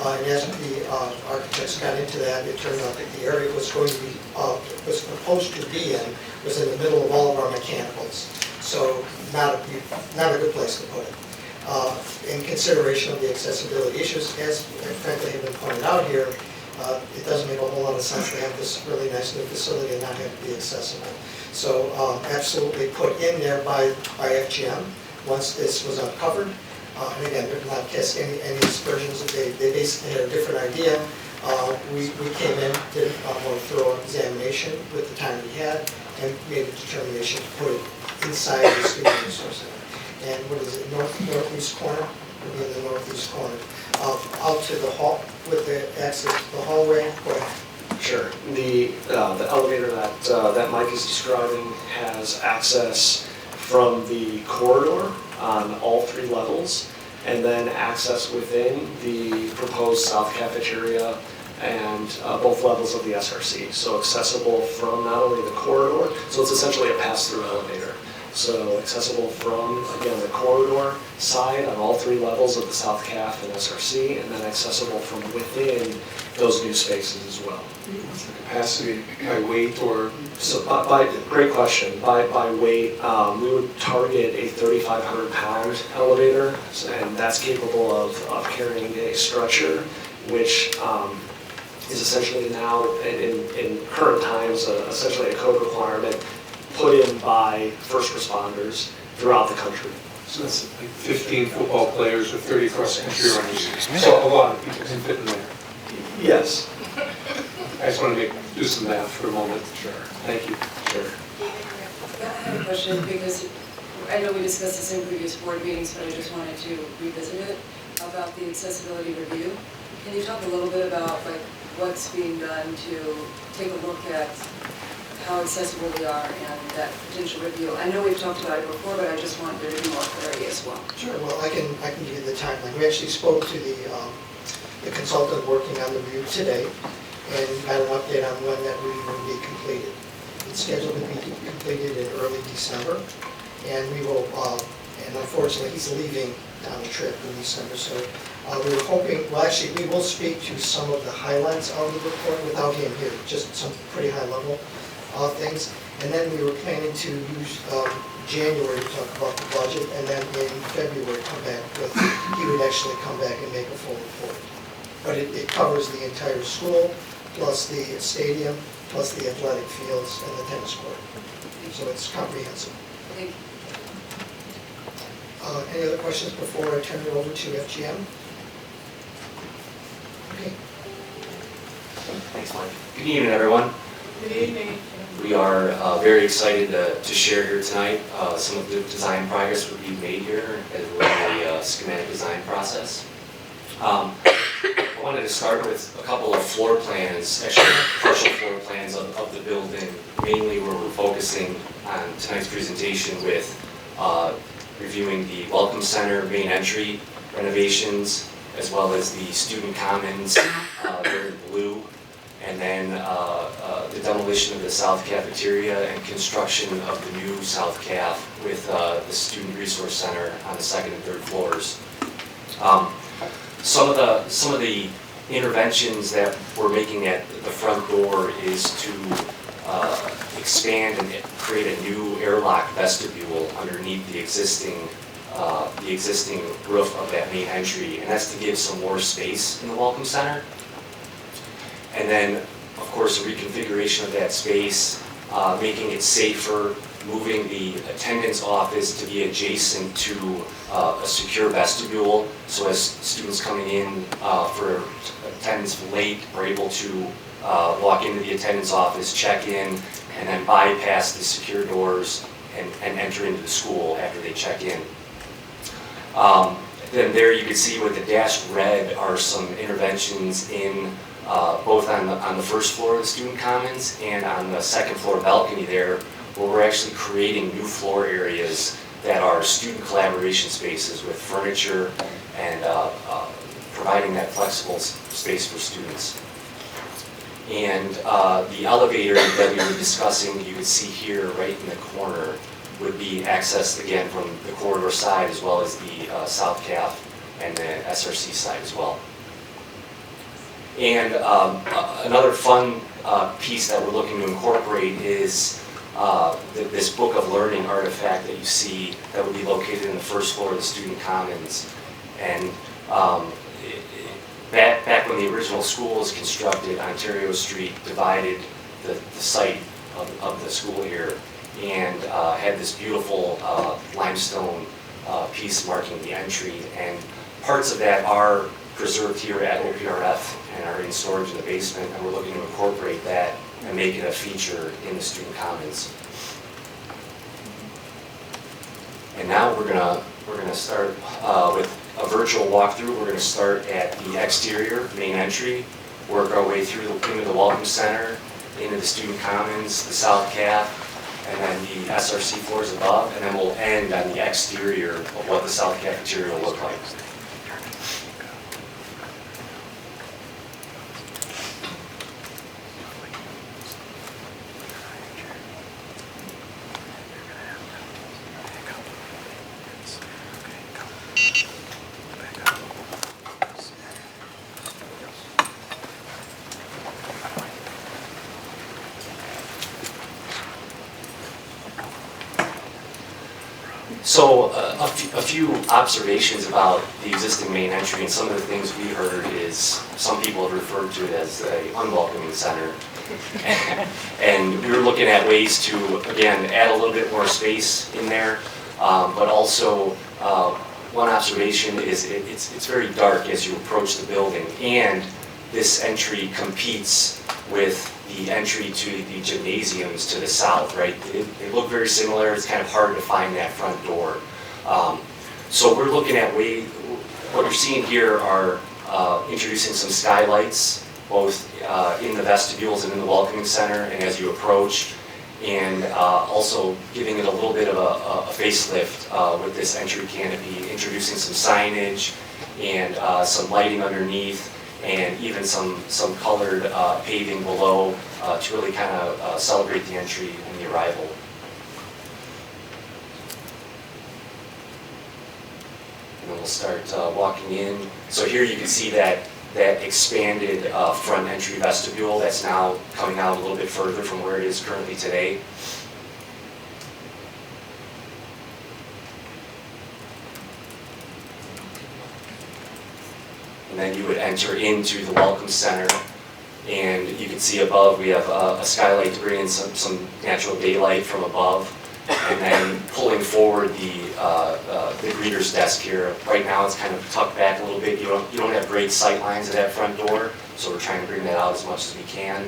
And as the architects got into that, it turned out that the area was proposed to be in was in the middle of all of our mechanicals. So not a good place to put it. In consideration of the accessibility issues, as frankly have been pointed out here, it doesn't make a whole lot of sense to have this really nice new facility and not have it be accessible. So absolutely put in there by FGM once this was uncovered. And again, they're not casting any aspersions. They basically had a different idea. We came in, did a more thorough examination with the time we had, and made a determination to put it inside the Student Resource Center. And what is it, northeast corner? We'll be in the northeast corner. Out to the hall, with the exit to the hallway. Go ahead. Sure. The elevator that Mike is describing has access from the corridor on all 3 levels, and then access within the proposed South Cafeteria and both levels of the SRC. So accessible from not only the corridor, so it's essentially a pass-through elevator. So accessible from, again, the corridor side on all 3 levels of the South CAF and SRC, and then accessible from within those new spaces as well. What's the capacity by weight or? So great question. By weight, we would target a 3,500 pound elevator, and that's capable of carrying a structure, which is essentially now, in current times, essentially a code requirement put in by first responders throughout the country. So that's like 15 football players or 30 cross-country runners. So a lot of people can fit in there. Yes. I just want to do some math for a moment. Sure. Thank you. Sure. I have a question because I know we discussed this in previous board meetings, but I just wanted to revisit it about the accessibility review. Can you talk a little bit about what's being done to take a look at how accessible we are and that potential review? I know we've talked about it before, but I just want there to be more clarity as well. Sure. Well, I can give you the timeline. We actually spoke to the consultant working on the review today, and got an update on when that review will be completed. It's scheduled to be completed in early December, and we will. And unfortunately, he's leaving on a trip in December, so we were hoping. Well, actually, we will speak to some of the highlights of the report without him here, just some pretty high level things. And then we were planning to use January to talk about the budget, and then in February come back with, he would actually come back and make a full report. But it covers the entire school, plus the stadium, plus the athletic fields and the tennis court. So it's comprehensive. Thank you. Any other questions before I turn it over to FGM? Okay. Thanks, Mike. Good evening, everyone. Good evening. We are very excited to share here tonight some of the design progress we've made here as we're in the schematic design process. I wanted to start with a couple of floor plans, actually partial floor plans of the building, mainly where we're focusing on tonight's presentation with reviewing the Welcome Center main entry renovations, as well as the student commons, they're in blue, and then the demolition of the South Cafeteria and construction of the new South Caf with the Student Resource Center on the 2nd and 3rd floors. Some of the interventions that we're making at the front door is to expand and create a new airlock vestibule underneath the existing roof of that main entry, and that's to give some more space in the Welcome Center. And then, of course, a reconfiguration of that space, making it safer, moving the attendance office to be adjacent to a secure vestibule, so as students coming in for attendance late are able to walk into the attendance office, check in, and then bypass the secure doors and enter into the school after they check in. Then there you can see with the dashed red are some interventions in both on the first floor of the student commons and on the 2nd floor balcony there, where we're actually creating new floor areas that are student collaboration spaces with furniture and providing that flexible space for students. And the elevator that we were discussing, you can see here right in the corner, would be accessed again from the corridor side as well as the South CAF and the SRC side as well. And another fun piece that we're looking to incorporate is this book of learning artifact that you see that would be located in the first floor of the student commons. And back when the original school was constructed, Ontario Street divided the site of the school here and had this beautiful limestone piece marking the entry. And parts of that are preserved here at OPRF and are in storage in the basement, and we're looking to incorporate that and make it a feature in the student commons. And now we're gonna start with a virtual walkthrough. We're gonna start at the exterior main entry, work our way through into the Welcome Center, into the student commons, the South CAF, and then the SRC floors above, and then we'll end on the exterior of what the South Cafeteria will look like. So a few observations about the existing main entry, and some of the things we heard is some people have referred to it as an unwelcoming center. And we were looking at ways to, again, add a little bit more space in there, but also one observation is it's very dark as you approach the building, and this entry competes with the entry to the gymnasiums to the south, right? They look very similar. It's kind of hard to find that front door. So we're looking at what you're seeing here are introducing some skylights, both in the vestibules and in the welcoming center, and as you approach, and also giving it a little bit of a facelift with this entry canopy, introducing some signage and some lighting underneath, and even some colored paving below to really kind of celebrate the entry and the arrival. And then we'll start walking in. So here you can see that expanded front entry vestibule that's now coming out a little bit further from where it is currently today. And then you would enter into the Welcome Center, and you can see above we have a skylight to bring in some natural daylight from above, and then pulling forward the greeter's desk here. Right now it's kind of tucked back a little bit. You don't have great sight lines at that front door, so we're trying to bring that out as much as we can.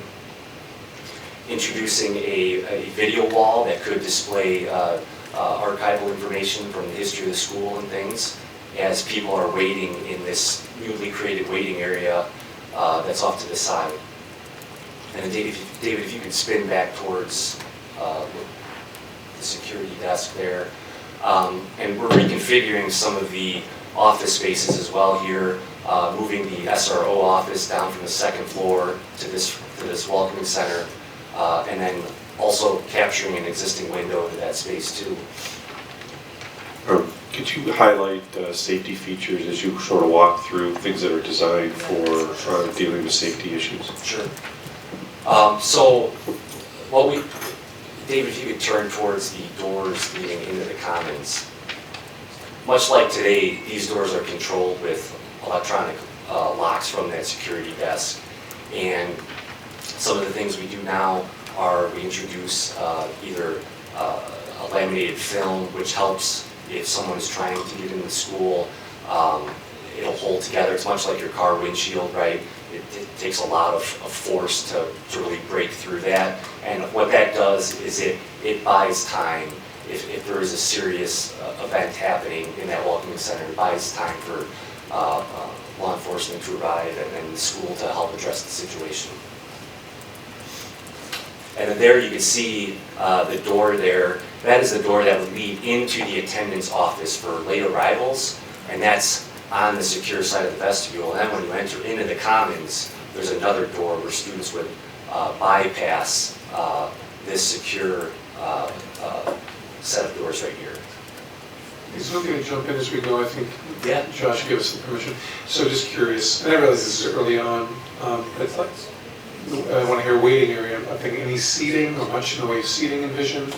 Introducing a video wall that could display archival information from the history of the school and things, as people are waiting in this newly created waiting area that's off to the side. And then David, if you could spin back towards the security desk there. And we're reconfiguring some of the office spaces as well here, moving the SRO office down from the second floor to this welcoming center, and then also capturing an existing window to that space too. Could you highlight safety features as you sort of walk through things that are designed for dealing with safety issues? Sure. So David, if you could turn towards the doors leading into the commons. Much like today, these doors are controlled with electronic locks from that security desk. And some of the things we do now are we introduce either a laminated film, which helps if someone's trying to get into the school, it'll hold together. It's much like your car windshield, right? It takes a lot of force to really break through that. And what that does is it buys time. If there is a serious event happening in that welcoming center, it buys time for law enforcement to arrive and the school to help address the situation. And then there you can see the door there. That is the door that would lead into the attendance office for late arrivals, and that's on the secure side of the vestibule. And then when you enter into the commons, there's another door where students would bypass this secure set of doors right here. Is it okay to jump in as we go? I think yeah. Josh gave us the permission. So just curious, and I realize this is early on, but I want to hear waiting area. I'm thinking any seating or much in the way of seating envisioned?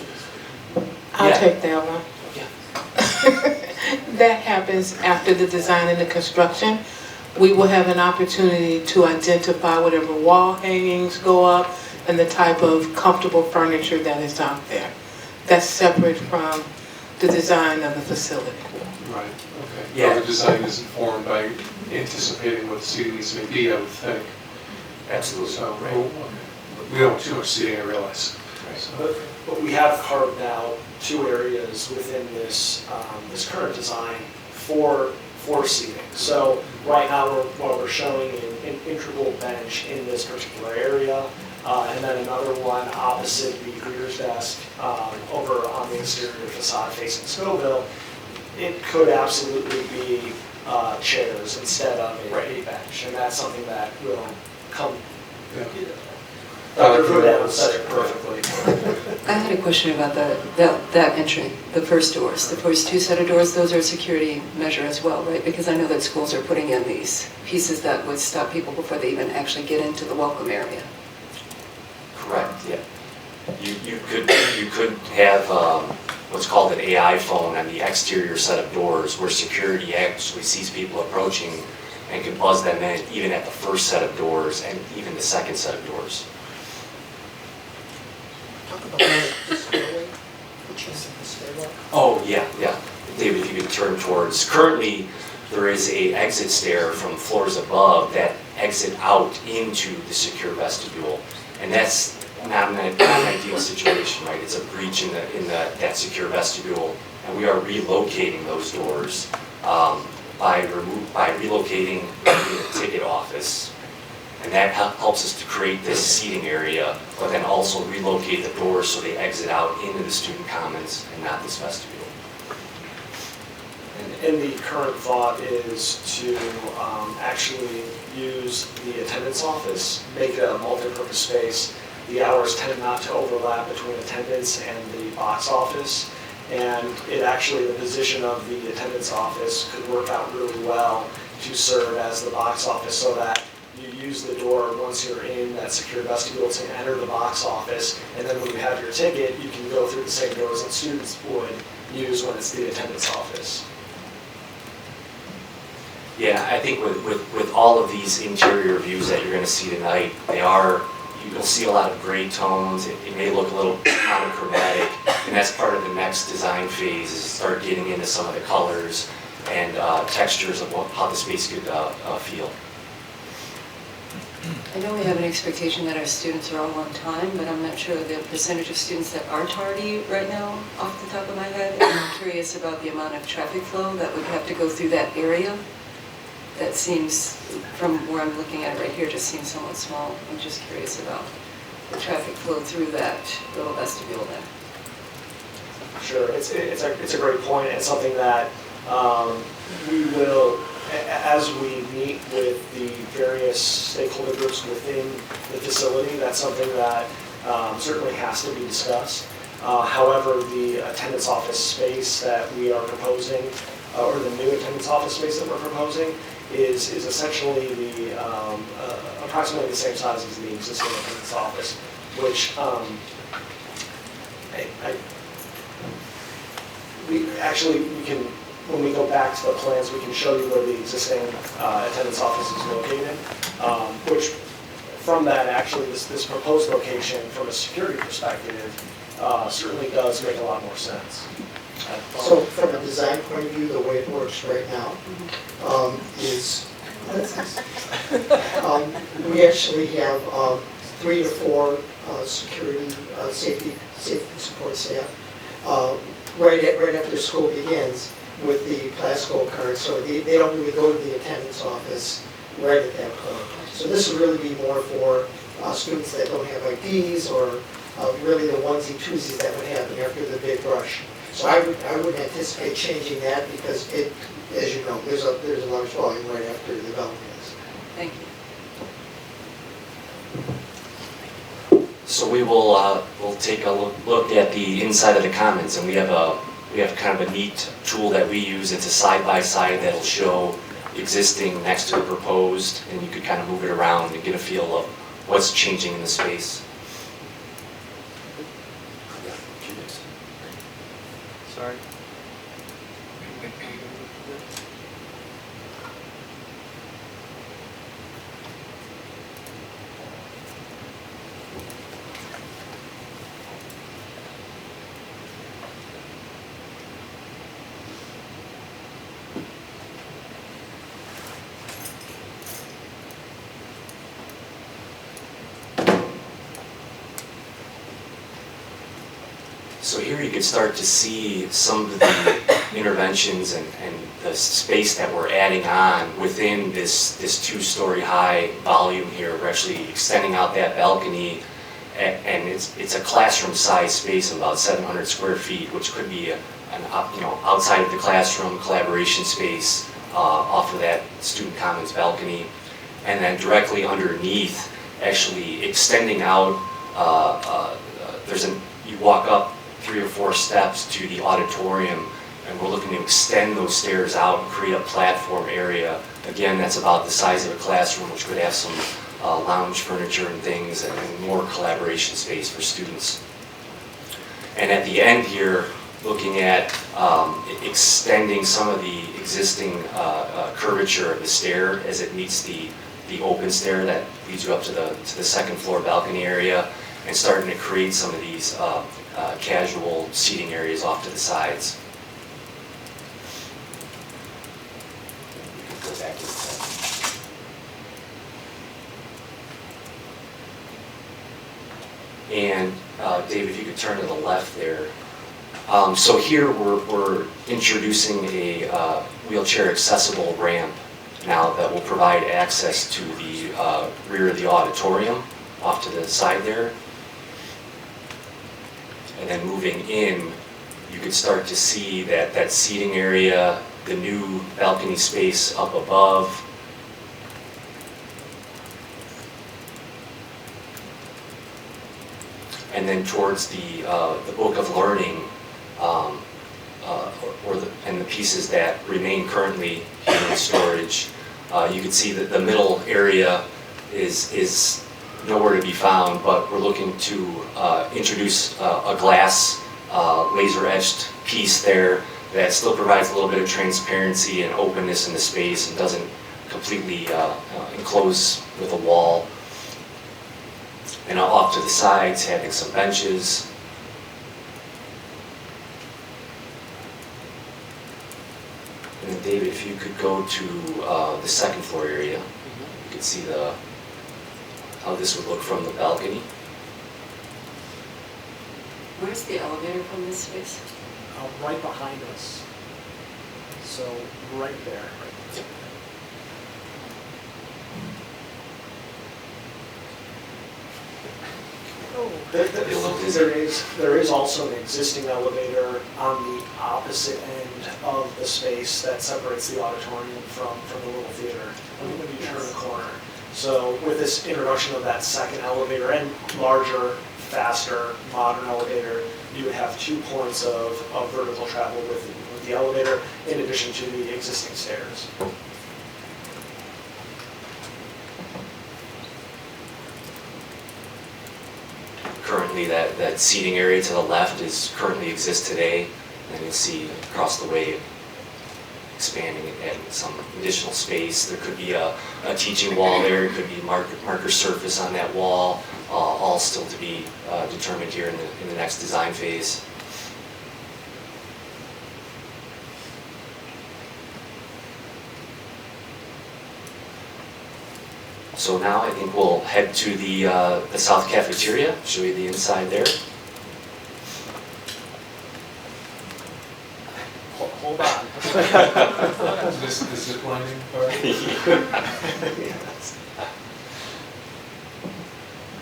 I'll take that one. Yeah. That happens after the design and the construction. We will have an opportunity to identify whatever wall hangings go up and the type of comfortable furniture that is out there. That's separate from the design of the facility. Right, okay. Yeah. The design is informed by anticipating what the seating needs to be, I would think. Absolutely. So we don't want too much seating, I realize. Right. So. But we have carved out two areas within this this current design for seating. So right now we're showing an integral bench in this particular area, and then another one opposite the greeter's desk over on the exterior facade facing Scoville. It could absolutely be chairs instead of a bench, and that's something that will come. Yeah. Dr. Hood said it perfectly. I had a question about that entry, the first doors, the first two set of doors. Those are a security measure as well, right? Because I know that schools are putting in these pieces that would stop people before they even actually get into the welcome area. Correct. Yeah. You could have what's called an AI phone on the exterior set of doors, where security actually sees people approaching and can buzz them in even at the first set of doors and even the second set of doors. Talk about the stairway, the change of the stairway. Oh, yeah. David, if you could turn towards, currently there is a exit stair from floors above that exit out into the secure vestibule. And that's not an ideal situation, right? It's a breach in that secure vestibule, and we are relocating those doors by relocating the ticket office. And that helps us to create this seating area, but then also relocate the doors so they exit out into the student commons and not this vestibule. And the current thought is to actually use the attendance office, make it a multi-purpose space. The hours tend not to overlap between attendance and the box office. And it actually, the position of the attendance office could work out really well to serve as the box office, so that you use the door once you're in that secure vestibule to enter the box office, and then when you have your ticket, you can go through the same doors that students would use when it's the attendance office. Yeah, I think with all of these interior views that you're going to see tonight, you'll see a lot of gray tones. It may look a little monochromatic, and that's part of the next design phase, is start getting into some of the colors and textures of how the space could feel. I know we have an expectation that our students are all on time, but I'm not sure the percentage of students that are tardy right now off the top of my head. I'm curious about the amount of traffic flow that would have to go through that area. That seems, from where I'm looking at it right here, just seems somewhat small. I'm just curious about the traffic flow through that little vestibule there. Sure, it's a great point, and something that we will, as we meet with the various stakeholder groups within the facility, that's something that certainly has to be discussed. However, the attendance office space that we are proposing, or the new attendance office space that we're proposing, is essentially the approximately the same size as the existing attendance office, which we can, when we go back to the plans, we can show you where the existing attendance office is located, which from that, actually, this proposed location from a security perspective certainly does make a lot more sense. So from a design point of view, the way it works right now is we actually have 3 to 4 security, safety support staff right after school begins with the classical card. So they don't really go to the attendance office right at that point. So this would really be more for students that don't have IDs, or really the onesie-twosies that would happen after the big rush. So I would anticipate changing that, because it, as you know, there's a large volume right after the bell rings. Thank you. So we will we'll take a look at the inside of the commons, and we have kind of a neat tool that we use. It's a side-by-side that'll show existing next to the proposed, and you could kind of move it around and get a feel of what's changing in the space. Sorry. So here you could start to see some of the interventions and the space that we're adding on within this 2-story high volume here. We're actually extending out that balcony, and it's a classroom size space of about 700 square feet, which could be outside of the classroom collaboration space off of that student commons balcony. And then directly underneath, actually extending out, you walk up 3 or 4 steps to the auditorium, and we're looking to extend those stairs out and create a platform area. Again, that's about the size of a classroom, which could have some lounge furniture and things, and more collaboration space for students. And at the end here, looking at extending some of the existing curvature of the stair as it meets the open stair that leads you up to the second floor balcony area, and starting to create some of these casual seating areas off to the sides. Go back to the side. And Dave, if you could turn to the left there. So here we're introducing a wheelchair accessible ramp now that will provide access to the rear of the auditorium off to the side there. And then moving in, you could start to see that seating area, the new balcony space up above. And then towards the book of learning, and the pieces that remain currently here in storage. You can see that the middle area is nowhere to be found, but we're looking to introduce a glass laser etched piece there that still provides a little bit of transparency and openness in the space and doesn't completely enclose with a wall. And off to the sides, having some benches. And then David, if you could go to the second floor area, you could see how this would look from the balcony. Where's the elevator from this space? Right behind us. So right there. Yep. There is also an existing elevator on the opposite end of the space that separates the auditorium from the little theater when you turn the corner. So with this introduction of that second elevator and larger, faster, modern elevator, you would have 2 points of vertical travel with the elevator in addition to the existing stairs. Currently, that seating area to the left currently exists today, and you'll see across the way expanding and adding some additional space. There could be a teaching wall there, it could be marker surface on that wall, all still to be determined here in the next design phase. So now I think we'll head to the south cafeteria, show you the inside there. Hold on. This zip lining part?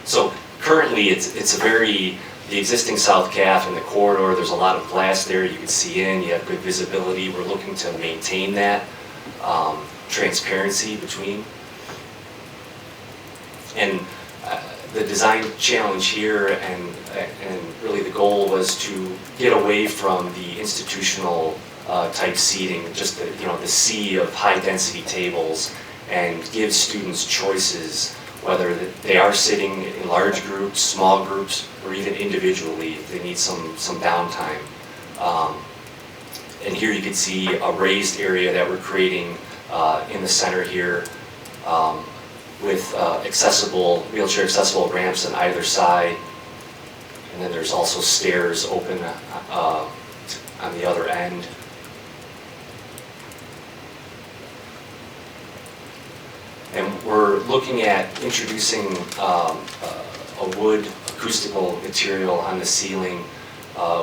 So currently it's the existing south caf in the corridor, there's a lot of glass there you can see in, you have good visibility. We're looking to maintain that transparency between. And the design challenge here and really the goal was to get away from the institutional type seating, just the sea of high density tables, and give students choices whether they are sitting in large groups, small groups, or even individually if they need some downtime. And here you can see a raised area that we're creating in the center here. With wheelchair accessible ramps on either side. And then there's also stairs open on the other end. And we're looking at introducing a wood acoustical material on the ceiling,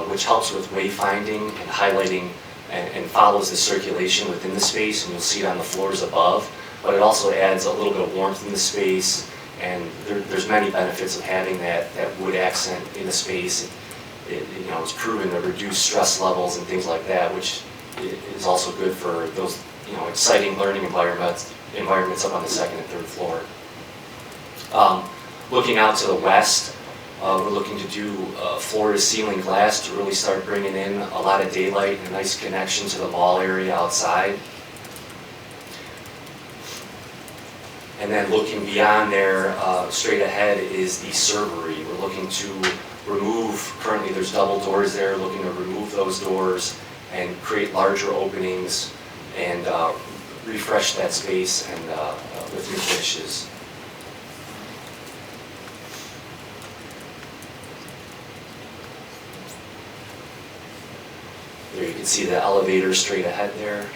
which helps with wayfinding and highlighting and follows the circulation within the space, and you'll see it on the floors above. But it also adds a little bit of warmth in the space, and there's many benefits of having that wood accent in the space. It's proven to reduce stress levels and things like that, which is also good for those exciting learning environments up on the second and third floor. Looking out to the west, we're looking to do floor-to-ceiling glass to really start bringing in a lot of daylight and a nice connection to the mall area outside. And then looking beyond there, straight ahead is the servery. We're looking to currently there's double doors there, looking to remove those doors and create larger openings and refresh that space and with new finishes. There you can see the elevator straight ahead there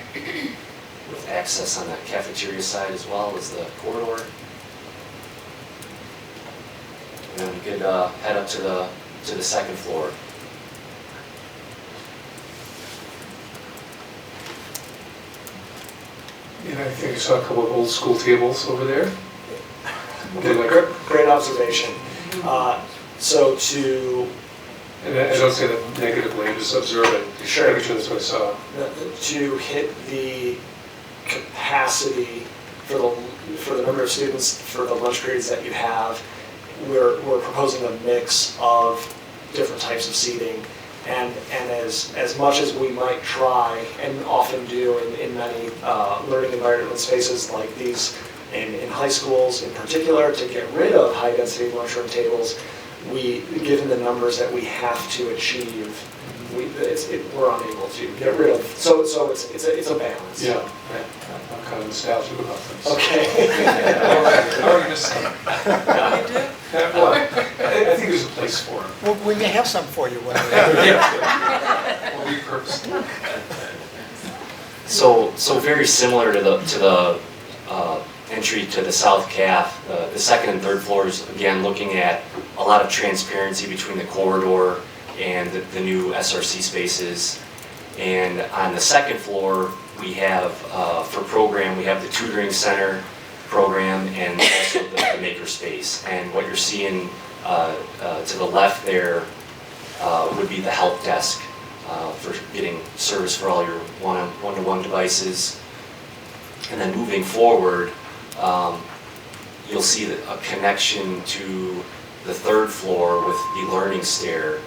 with access on the cafeteria side as well as the corridor. And then we could head up to the second floor. And I think I saw a couple of old school tables over there. Great observation. So to... And I don't say that negatively, I'm just observing. Sure. Making sure that's what I saw. To hit the capacity for the number of students for the lunch periods that you have, we're proposing a mix of different types of seating, and as much as we might try and often do in many learning environment spaces like these in high schools in particular, to get rid of high density lunchroom tables, given the numbers that we have to achieve, we're unable to get rid of. So it's a balance. Yeah, I'm kind of nostalgic about this. Okay. I already missed some. You do? Well, I think there's a place for it. Well, we may have some for you. We'll repurpose it. So very similar to the entry to the South Caf, the second and third floors, again, looking at a lot of transparency between the corridor and the new SRC spaces. And on the second floor, we have, for program, we have the Tutoring Center program and also the makerspace. And what you're seeing to the left there would be the help desk for getting service for all your one-to-one devices. And then moving forward, you'll see a connection to the third floor with the learning stair.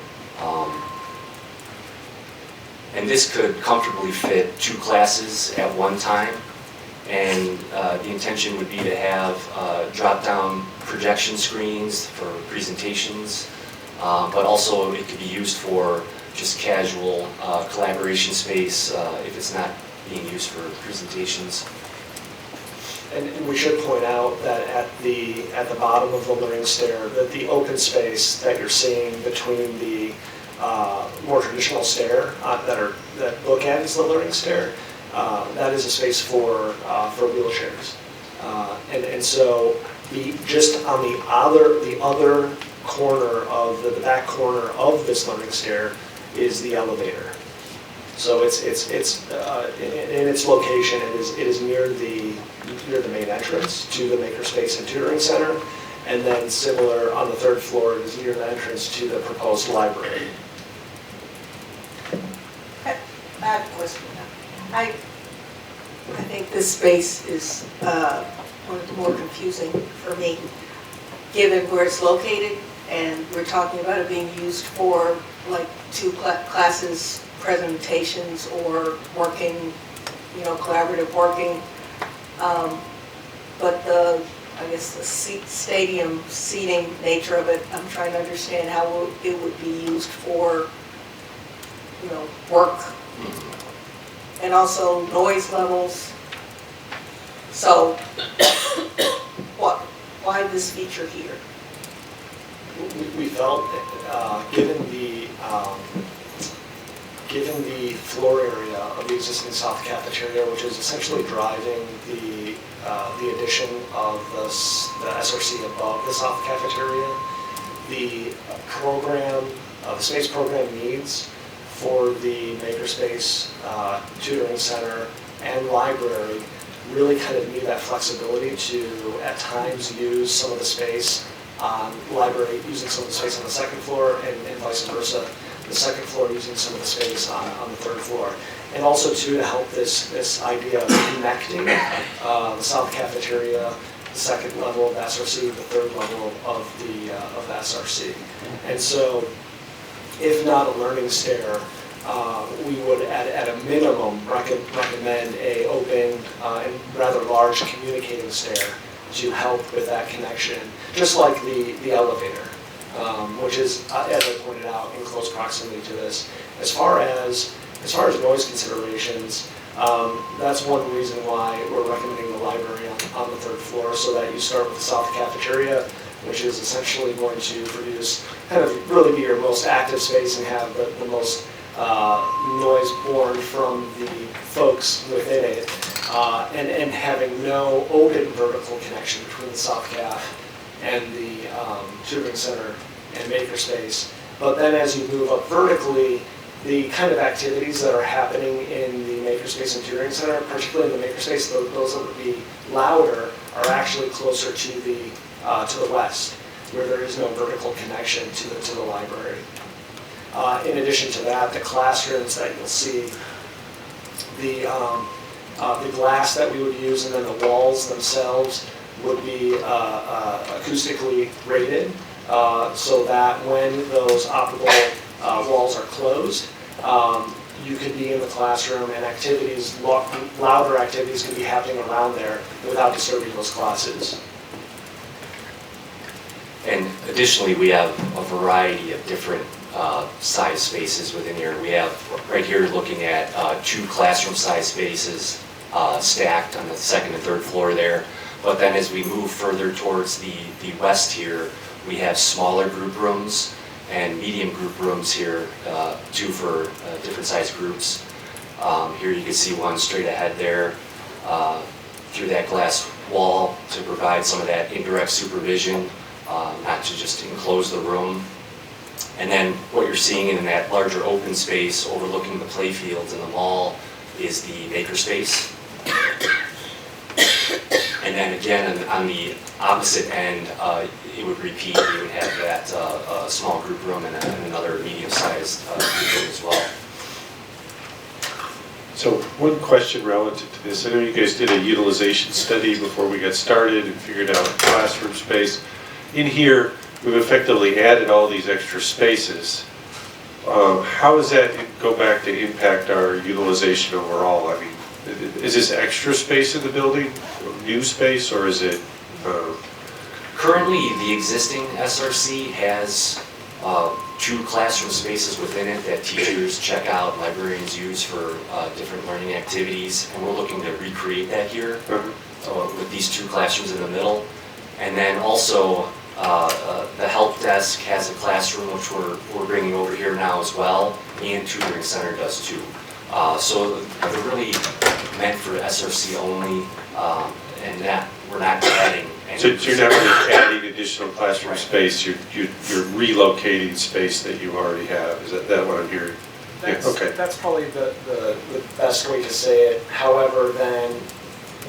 And this could comfortably fit 2 classes at one time. And the intention would be to have drop-down projection screens for presentations, but also it could be used for just casual collaboration space if it's not being used for presentations. And we should point out that at the bottom of the learning stair, that the open space that you're seeing between the more traditional stair that bookends the learning stair, that is a space for wheelchairs. And so just on the other corner of the back corner of this learning stair is the elevator. So it's in its location. It is near the main entrance to the makerspace and tutoring center, and then similar on the third floor, it is near the entrance to the proposed library. I have a question. I think this space is one of the more confusing for me, given where it's located, and we're talking about it being used for like 2 classes, presentations, or working, collaborative working. But I guess the stadium seating nature of it, I'm trying to understand how it would be used for, work, and also noise levels. So, why this feature here? We felt, given the floor area of the existing South Cafeteria, which is essentially driving the addition of the SRC above the South Cafeteria, the space program needs for the makerspace, tutoring center, and library really kind of need that flexibility to, at times, use some of the space on library, using some of the space on the second floor, and vice versa. The second floor using some of the space on the third floor. And also too, to help this idea of connecting the South Cafeteria, the second level of the SRC, the third level of the SRC. And so, if not a learning stair, we would at a minimum recommend a open and rather large communicating stair to help with that connection, just like the elevator. which is, as I pointed out, in close proximity to this. As far as noise considerations, that's one reason why we're recommending the library on the third floor, so that you start with the south cafeteria, which is essentially going to produce, kind of really be your most active space and have the most noise born from the folks within it, and having no open vertical connection between the south caf and the tutoring center and makerspace. But then as you move up vertically, the kind of activities that are happening in the makerspace and tutoring center, particularly in the makerspace, those that would be louder, are actually closer to the west, where there is no vertical connection to the library. In addition to that, the classrooms that you'll see, the glass that we would use, and then the walls themselves would be acoustically rated, so that when those operable walls are closed, you could be in the classroom and louder activities could be happening around there without disturbing those classes. And additionally, we have a variety of different size spaces within here. We have right here looking at 2 classroom size spaces stacked on the second and third floor there. But then as we move further towards the west here, we have smaller group rooms and medium group rooms here, 2 for different size groups. Here you can see one straight ahead there through that glass wall to provide some of that indirect supervision, not to just enclose the room. And then what you're seeing in that larger open space overlooking the play fields and the mall is the makerspace. And then again, on the opposite end, it would repeat. You would have that small group room and another medium-sized group room as well. So one question relative to this. I know you guys did a utilization study before we got started and figured out classroom space. In here, we've effectively added all these extra spaces. How does that go back to impact our utilization overall? I mean, is this extra space in the building, new space, or is it? Currently, the existing SRC has 2 classroom spaces within it that teachers check out, librarians use for different learning activities, and we're looking to recreate that here with these 2 classrooms in the middle. And then also, the help desk has a classroom which we're bringing over here now as well, and Tutoring Center does too. So they're really meant for SRC only, and that we're not adding. So you're not really adding additional classroom space, you're relocating space that you already have, is that what I'm hearing? That's probably the best way to say it. However, then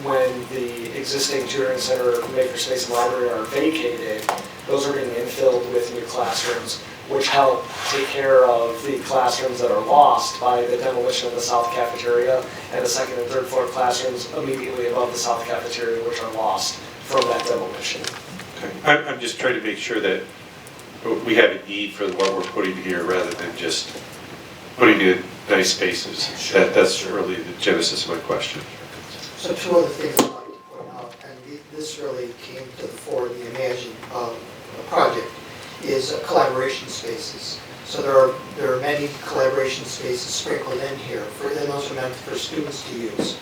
when the existing tutoring center, makerspace, and library are vacated, those are being infilled with new classrooms, which help take care of the classrooms that are lost by the demolition of the south cafeteria and the second and third floor classrooms immediately above the south cafeteria, which are lost from that demolition. Okay. I'm just trying to make sure that we have a need for what we're putting here rather than just putting in nice spaces. That's really the genesis of my question. So 2 other things I'd like to point out, and this really came to the fore in the Imagine project, is collaboration spaces. So there are many collaboration spaces sprinkled in here, and those are meant for students to use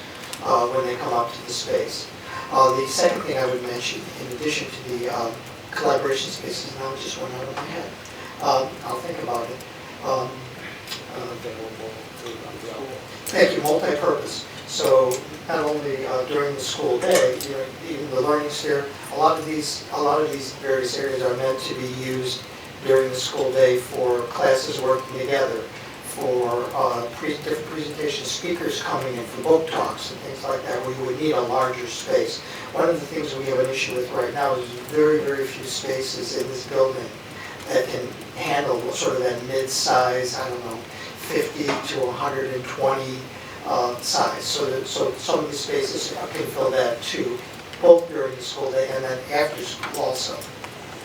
when they come up to the space. The second thing I would mention, in addition to the collaboration spaces, now it just went out of my head. I'll think about it. Thank you, multi-purpose. So not only during the school day, even the learning sphere, a lot of these various areas are meant to be used during the school day for classes working together, for different presentation speakers coming in, for book talks and things like that. We would need a larger space. One of the things we have an issue with right now is very, very few spaces in this building that can handle sort of that mid-size, 50 to 120 size. So some of these spaces can fill that too, both during the school day and then after school also.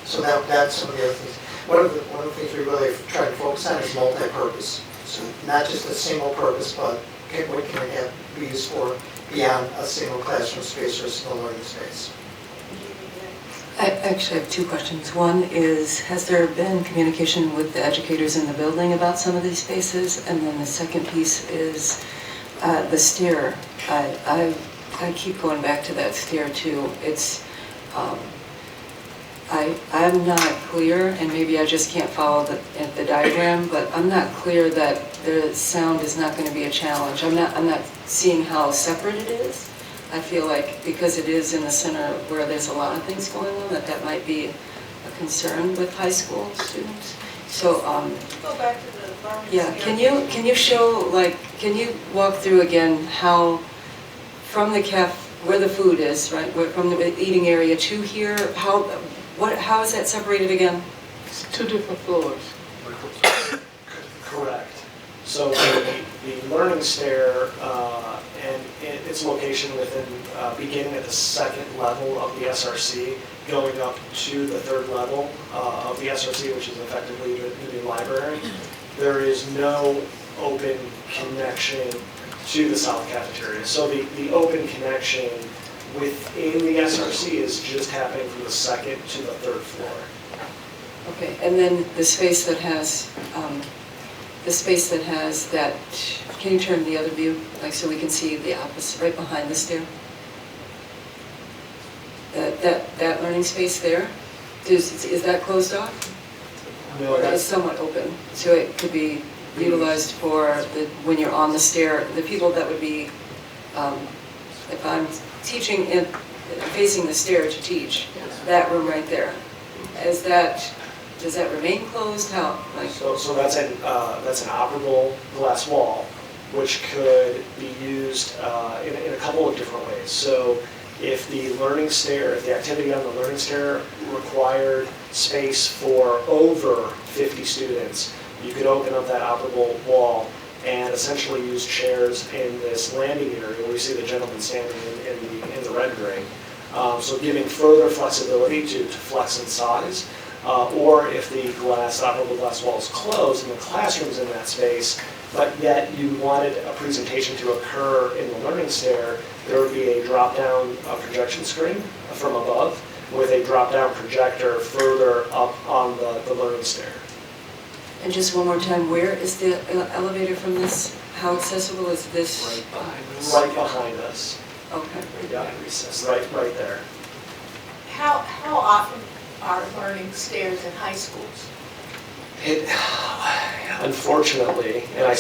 So that's some of the other things. One of the things we really are trying to focus on is multi-purpose. So not just a single purpose, but what can it be used for beyond a single classroom space or a single learning space. I actually have two questions. One is, has there been communication with the educators in the building about some of these spaces? And then the second piece is the stair. I keep going back to that stair too. It's, I'm not clear, and maybe I just can't follow the diagram, but I'm not clear that the sound is not going to be a challenge. I'm not seeing how separate it is. I feel like because it is in the center where there's a lot of things going on, that might be a concern with high school students. So, Go back to the learning. yeah, can you show, like, can you walk through again how from the where the food is, right, from the eating area to here, how is that separated again? It's 2 different floors. Correct. So the learning stair and its location within, beginning at the second level of the SRC, going up to the third level of the SRC, which is effectively the new library, there is no open connection to the south cafeteria. So the open connection within the SRC is just happening from the second to the third floor. Okay, and then the space that has that, can you turn the other view, like so we can see the opposite, right behind the stair? That learning space there, is that closed off? No, Or is somewhat open, so it could be utilized for when you're on the stair, the people that would be, if I'm teaching facing the stair to teach, that room right there, does that remain closed? How? Like, so that's an operable glass wall, which could be used in a couple of different ways. So if the learning stair, if the activity on the learning stair required space for over 50 students, you could open up that operable wall and essentially use chairs in this landing area where you see the gentleman standing in the rendering. So giving further flexibility to flex in size. Or if the operable glass wall is closed and the classroom's in that space, but yet you wanted a presentation to occur in the learning stair, there would be a drop-down projection screen from above with a drop-down projector further up on the learning stair. and just one more time, where is the elevator from this? How accessible is this? Right behind us. Right behind us. Okay. Right there. How often are learning stairs in high schools? Unfortunately, and I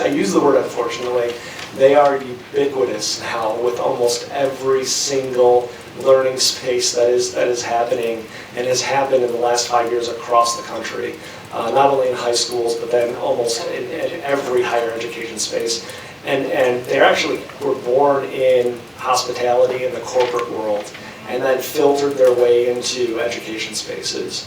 use the word unfortunately, they are ubiquitous now with almost every single learning space that is happening and has happened in the last 5 years across the country. Not only in high schools, but then almost in every higher education space. And they actually were born in hospitality in the corporate world and then filtered their way into education spaces.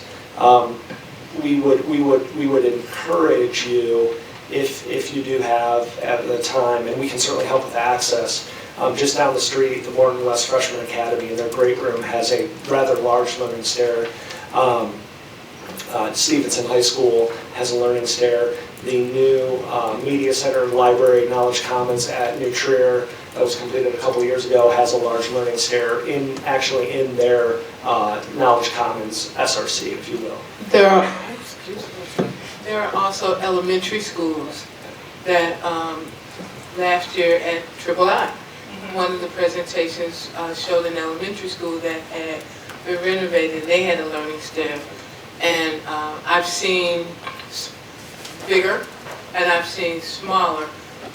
We would encourage you, if you do have at the time, and we can certainly help with access, just down the street, the Morton West Freshman Academy, in their great room has a rather large learning stair. Stevenson High School has a learning stair. The new Media Center Library Knowledge Commons at New Trier that was completed a couple years ago has a large learning stair actually in their Knowledge Commons SRC, if you will. There are also elementary schools that last year at III, one of the presentations showed an elementary school that had been renovated. They had a learning stair, and I've seen bigger and I've seen smaller.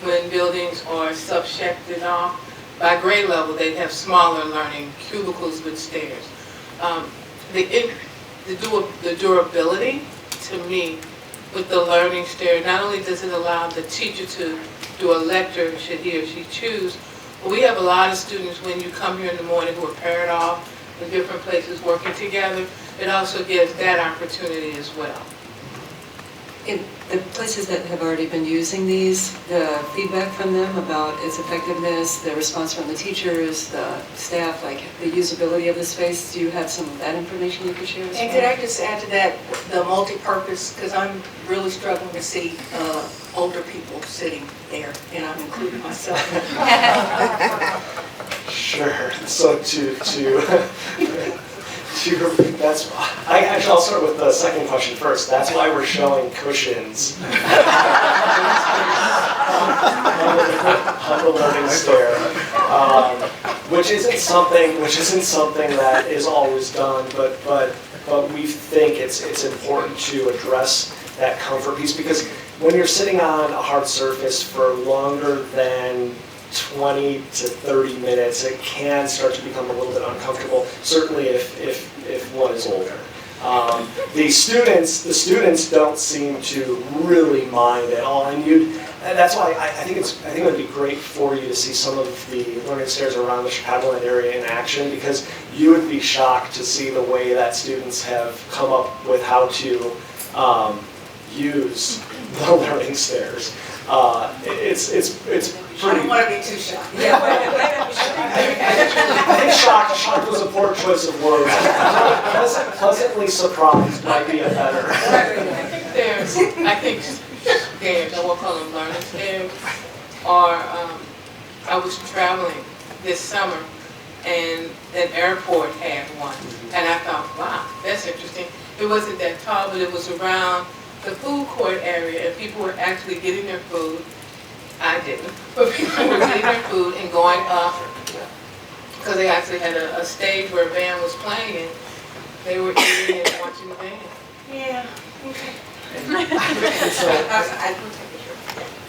When buildings are subsected off by grade level, they have smaller learning cubicles with stairs. The durability, to me, with the learning stair, not only does it allow the teacher to do a lecture should he or she choose, but we have a lot of students when you come here in the morning who are paired off in different places working together. It also gives that opportunity as well. In the places that have already been using these, the feedback from them about its effectiveness, the response from the teachers, the staff, like the usability of the space, do you have some of that information you could share as well? And could I just add to that, the multi-purpose, because I'm really struggling to see older people sitting there, and I'm including myself. Sure. So I'll start with the second question first. That's why we're showing cushions on the learning stair, which isn't something that is always done, but we think it's important to address that comfort piece, because when you're sitting on a hard surface for longer than 20 to 30 minutes, it can start to become a little bit uncomfortable, certainly if one is older. The students don't seem to really mind at all, and that's why I think it would be great for you to see some of the learning stairs around the Chicagoland area in action, because you would be shocked to see the way that students have come up with how to use the learning stairs. It's I don't want to be too shocked. I think shocked was a poor choice of words. Pleasantly surprised might be a better. I think stairs, I will call them learning stairs, are, I was traveling this summer and an airport had one. And I thought, wow, that's interesting. It wasn't that tall, but it was around the food court area, and people were actually getting their food. I didn't, but people were getting their food and going up, because they actually had a stage where a band was playing, and they were eating and watching the band. Yeah, okay.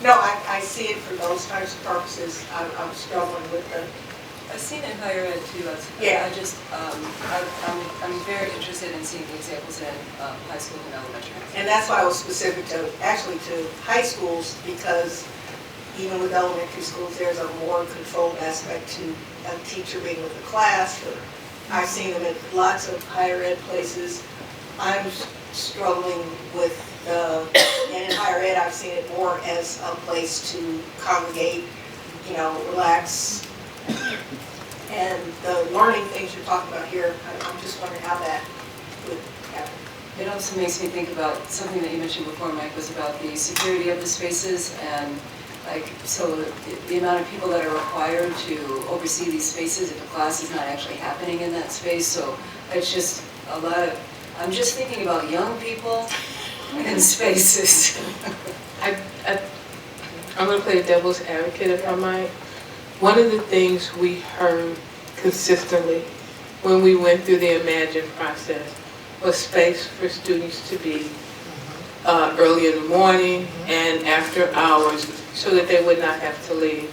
No, I see it for those types of purposes. I'm struggling with the. I've seen it in higher ed too. Yeah. I'm very interested in seeing the examples in high school and elementary. And that's why I was specific to high schools, because even with elementary schools, there's a more controlled aspect to a teacher being with the class. I've seen them at lots of higher ed places. I'm struggling with and in higher ed, I've seen it more as a place to congregate, relax. And the learning things you're talking about here, I'm just wondering how that would happen. It also makes me think about something that you mentioned before, Mike, was about the security of the spaces, and so the amount of people that are required to oversee these spaces if a class is not actually happening in that space. So it's just a lot of, I'm just thinking about young people in spaces. I'm going to play the devil's advocate if I might. One of the things we heard consistently when we went through the Imagine process was space for students to be early in the morning and after hours, so that they would not have to leave.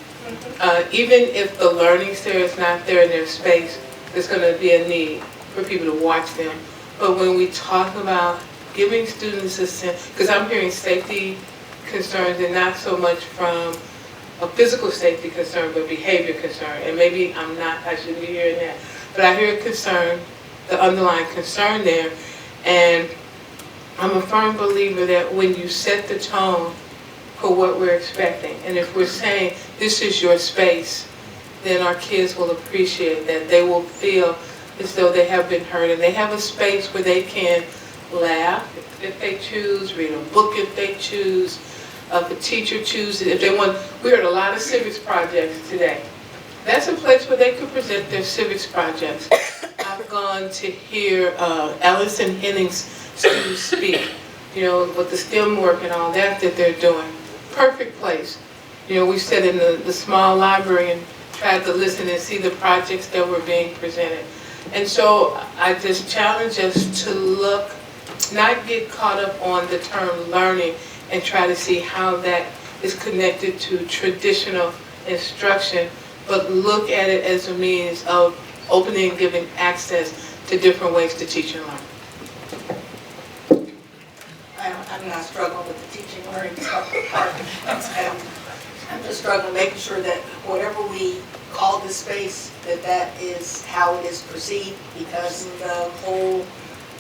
Even if the learning stair is not there in their space, there's going to be a need for people to watch them. But when we talk about giving students a sense, because I'm hearing safety concerns, and not so much from a physical safety concern, but behavior concern. And maybe I shouldn't be hearing that. But I hear a concern, the underlying concern there. And I'm a firm believer that when you set the tone for what we're expecting, and if we're saying this is your space, then our kids will appreciate that. They will feel as though they have been heard, and they have a space where they can laugh if they choose, read a book if they choose, if a teacher chooses, if they want. We heard a lot of civics projects today. That's a place where they could present their civics projects. I've gone to hear Allison Henning's students speak, with the STEM work and all that they're doing. Perfect place. We sat in the small library and tried to listen and see the projects that were being presented. And so I just challenge us to look, not get caught up on the term learning, and try to see how that is connected to traditional instruction, but look at it as a means of opening and giving access to different ways to teach and learn. I'm not struggling with the teaching and learning part. I'm just struggling making sure that whatever we call this space, that is how it is perceived, because the whole,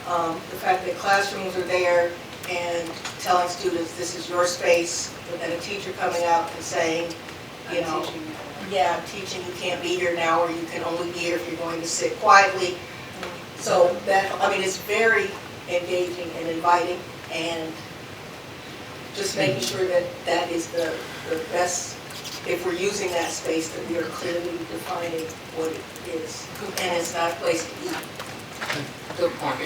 the fact that classrooms are there and telling students this is your space, but then a teacher coming out and saying, I'm teaching, you can't be here now, or you can only be here if you're going to sit quietly. So that, it's very engaging and inviting, and just making sure that that is the best, if we're using that space, that we are clearly defining what it is, and it's not a place to eat. Good point.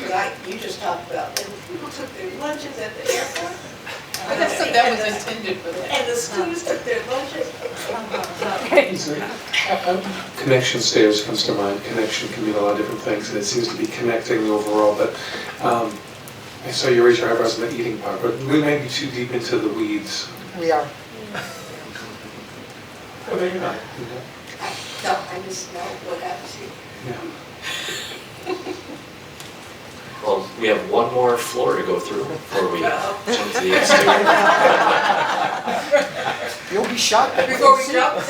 But you just talked about, and people took their lunches at the airport. That was intended for that. And the students took their lunches. Connection stairs comes to mind. Connection can mean a lot of different things, and it seems to be connecting overall, but I saw you raise your eyebrows on the eating part, but we may be too deep into the weeds. We are. Oh, maybe not. No, I just know what happens here. Yeah. Well, we have one more floor to go through before we jump to the exterior. You'll be shocked. Before we jump,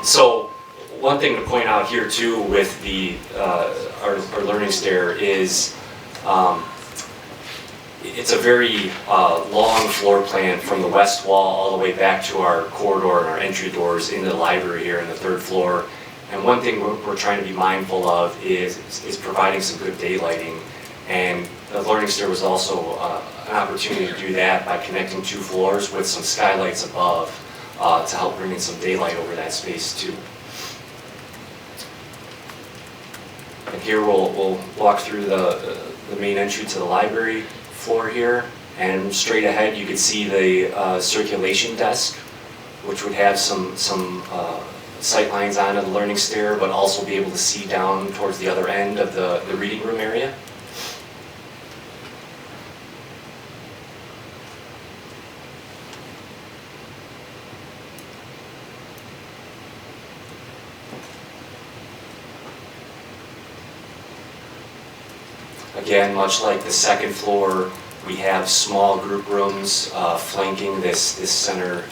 So one thing to point out here too with the our learning stair is it's a very long floor plan from the west wall all the way back to our corridor and our entry doors into the library here in the third floor. And one thing we're trying to be mindful of is providing some good daylighting. And the learning stair was also an opportunity to do that by connecting 2 floors with some skylights above to help bring in some daylight over that space too. And here we'll walk through the main entry to the library floor here. And straight ahead you can see the circulation desk, which would have some sight lines onto the learning stair, but also be able to see down towards the other end of the reading room area. Again, much like the second floor, we have small group rooms flanking this center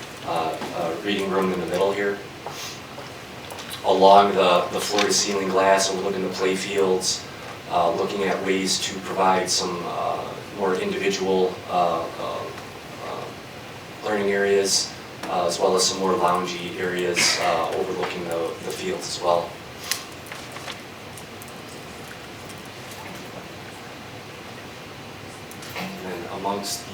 reading room in the middle here. Along the floor-to-ceiling glass, overlooking the play fields, looking at ways to provide some more individual learning areas, as well as some more loungy areas overlooking the fields as well. Amongst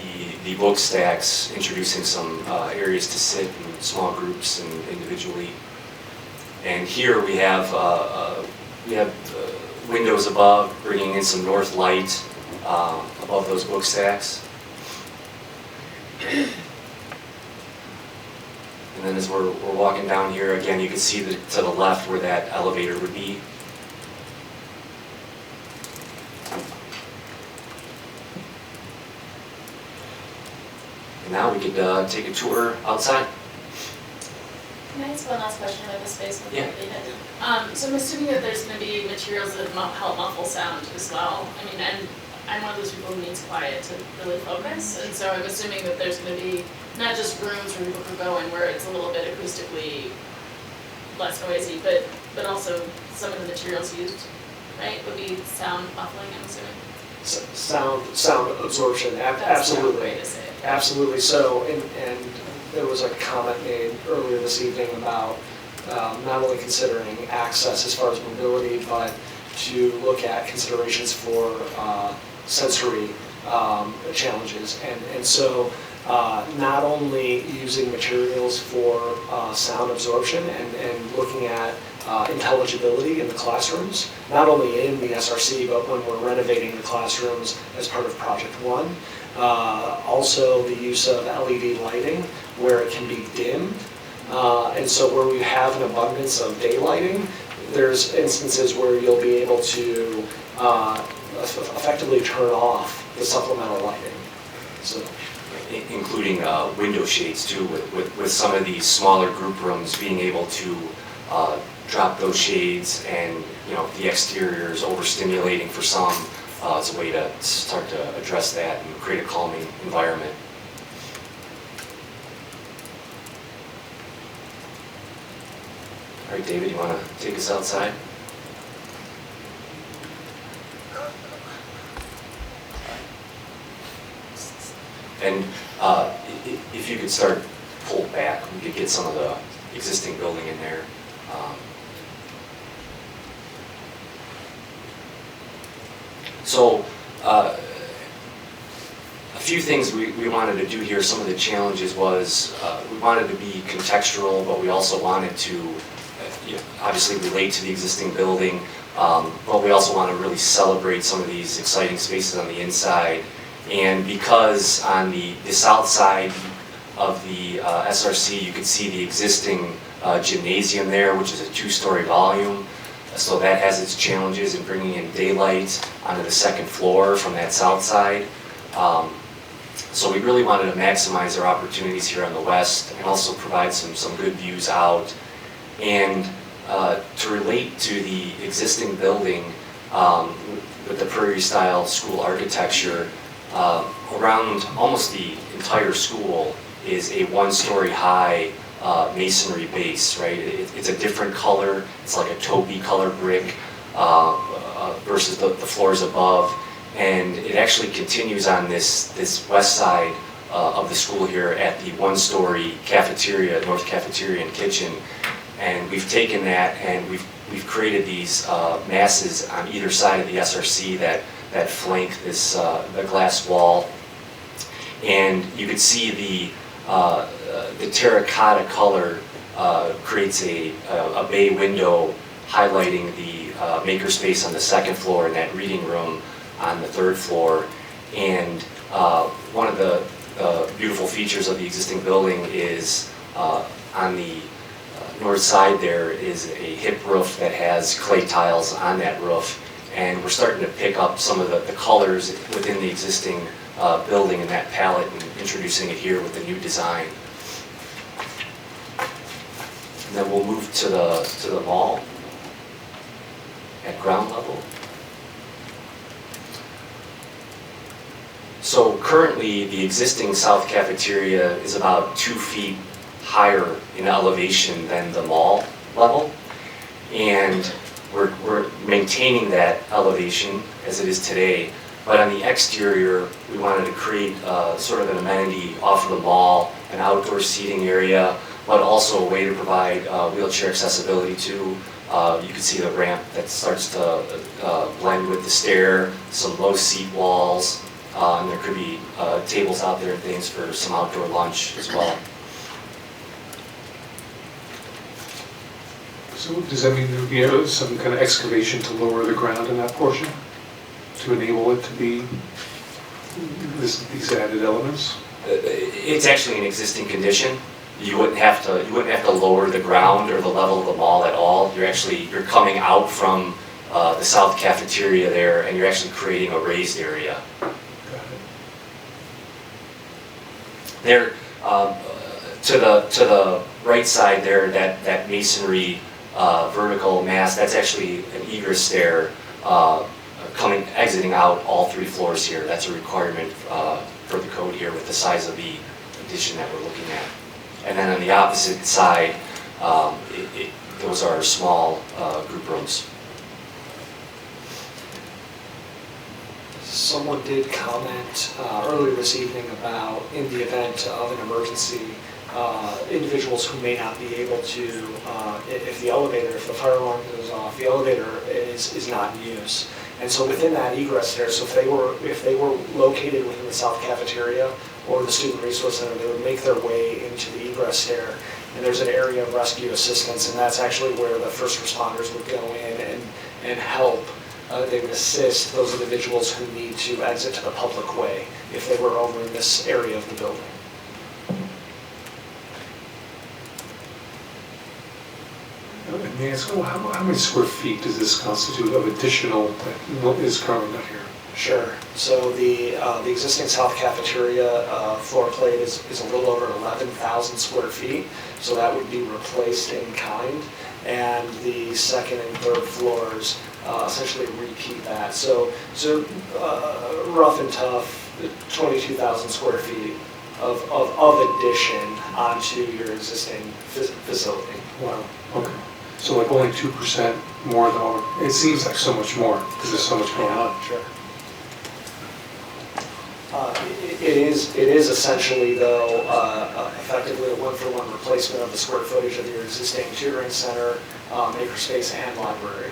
the book stacks, introducing some areas to sit in small groups and individually. And here we have windows above, bringing in some north light above those book stacks. And then as we're walking down here, again, you can see to the left where that elevator would be. Now we could take a tour outside. Can I ask one last question about the space before Yeah. we hit? So I'm assuming that there's going to be materials that help muffle sound as well. I mean, and I'm one of those people who needs quiet to really focus, and so I'm assuming that there's going to be not just rooms where people could go in where it's a little bit acoustically less noisy, but also some of the materials used, right, would be sound muffling, I'm assuming. Sound absorption, absolutely. Way to say it. Absolutely. So, and there was a comment made earlier this evening about not only considering access as far as mobility, but to look at considerations for sensory challenges. And so not only using materials for sound absorption and looking at intelligibility in the classrooms, not only in the SRC, but when we're renovating the classrooms as part of Project One. Also the use of LED lighting where it can be dimmed. And so where we have an abundance of daylighting, there's instances where you'll be able to effectively turn off the supplemental lighting. So, including window shades too, with some of these smaller group rooms being able to drop those shades, and the exterior is overstimulating for some. It's a way to start to address that and create a calming environment. All right, David, you want to take us outside? And if you could start pulled back, we could get some of the existing building in there. So few things we wanted to do here. Some of the challenges was we wanted to be contextual, but we also wanted to obviously relate to the existing building, but we also want to really celebrate some of these exciting spaces on the inside. And because on the south side of the SRC, you can see the existing gymnasium there, which is a 2-story volume. So that has its challenges in bringing in daylight onto the second floor from that south side. So we really wanted to maximize our opportunities here on the west and also provide some good views out. And to relate to the existing building with the Prairie style school architecture, around almost the entire school is a 1-story high masonry base, right? It's a different color. It's like a taupey color brick versus the floors above. And it actually continues on this west side of the school here at the 1-story cafeteria, north cafeteria and kitchen. And we've taken that and we've created these masses on either side of the SRC that flank this the glass wall. And you can see the terracotta color creates a bay window highlighting the makerspace on the second floor and that reading room on the third floor. And one of the beautiful features of the existing building is on the north side there is a hip roof that has clay tiles on that roof. And we're starting to pick up some of the colors within the existing building in that palette and introducing it here with the new design. And then we'll move to the mall at ground level. So currently the existing south cafeteria is about 2 feet higher in elevation than the mall level. And we're maintaining that elevation as it is today. But on the exterior, we wanted to create sort of an amenity off of the mall, an outdoor seating area, but also a way to provide wheelchair accessibility too. You can see the ramp that starts to blend with the stair, some low seat walls, and there could be tables out there and things for some outdoor lunch as well. So does that mean there would be some kind of excavation to lower the ground in that portion to enable it to be these added elements? It's actually an existing condition. You wouldn't have to lower the ground or the level of the mall at all. You're coming out from the south cafeteria there, and you're actually creating a raised area. There, to the right side there, that masonry vertical mass, that's actually an egress stair exiting out all 3 floors here. That's a requirement for the code here with the size of the addition that we're looking at. And then on the opposite side, those are small group rooms. Someone did comment earlier this evening about, in the event of an emergency, individuals who may not be able to, if the fire alarm goes off, the elevator is not in use. And so within that egress there, so if they were located within the south cafeteria or the student resource center, they would make their way into the egress there. And there's an area of rescue assistance, and that's actually where the first responders would go in and help. They would assist those individuals who need to exit to the public way if they were over in this area of the building. May I ask, how many square feet does this constitute of additional that is currently not here? Sure. So the existing south cafeteria floor plate is a little over 11,000 square feet. So that would be replaced in kind. And the second and third floors essentially repeat that. So rough and tough, 22,000 square feet of addition onto your existing facility. Wow, okay. So like only 2% more than, it seems like so much more because there's so much going on. Sure. It is essentially, though, effectively a one-for-one replacement of the square footage of your existing tutoring center, makerspace, and library.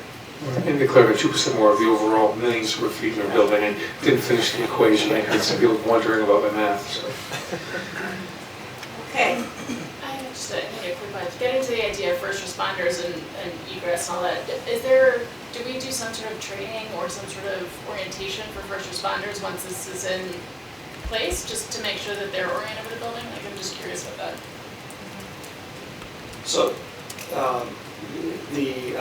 And declaring 2% more of the overall million square feet in our building, and didn't finish the equation. I heard some people wondering about my math, so. Okay. I have just a quick question. Getting to the idea of first responders and egress and all that, do we do some sort of training or some sort of orientation for first responders once this is in place, just to make sure that they're oriented with the building? Like, I'm just curious about that. So, the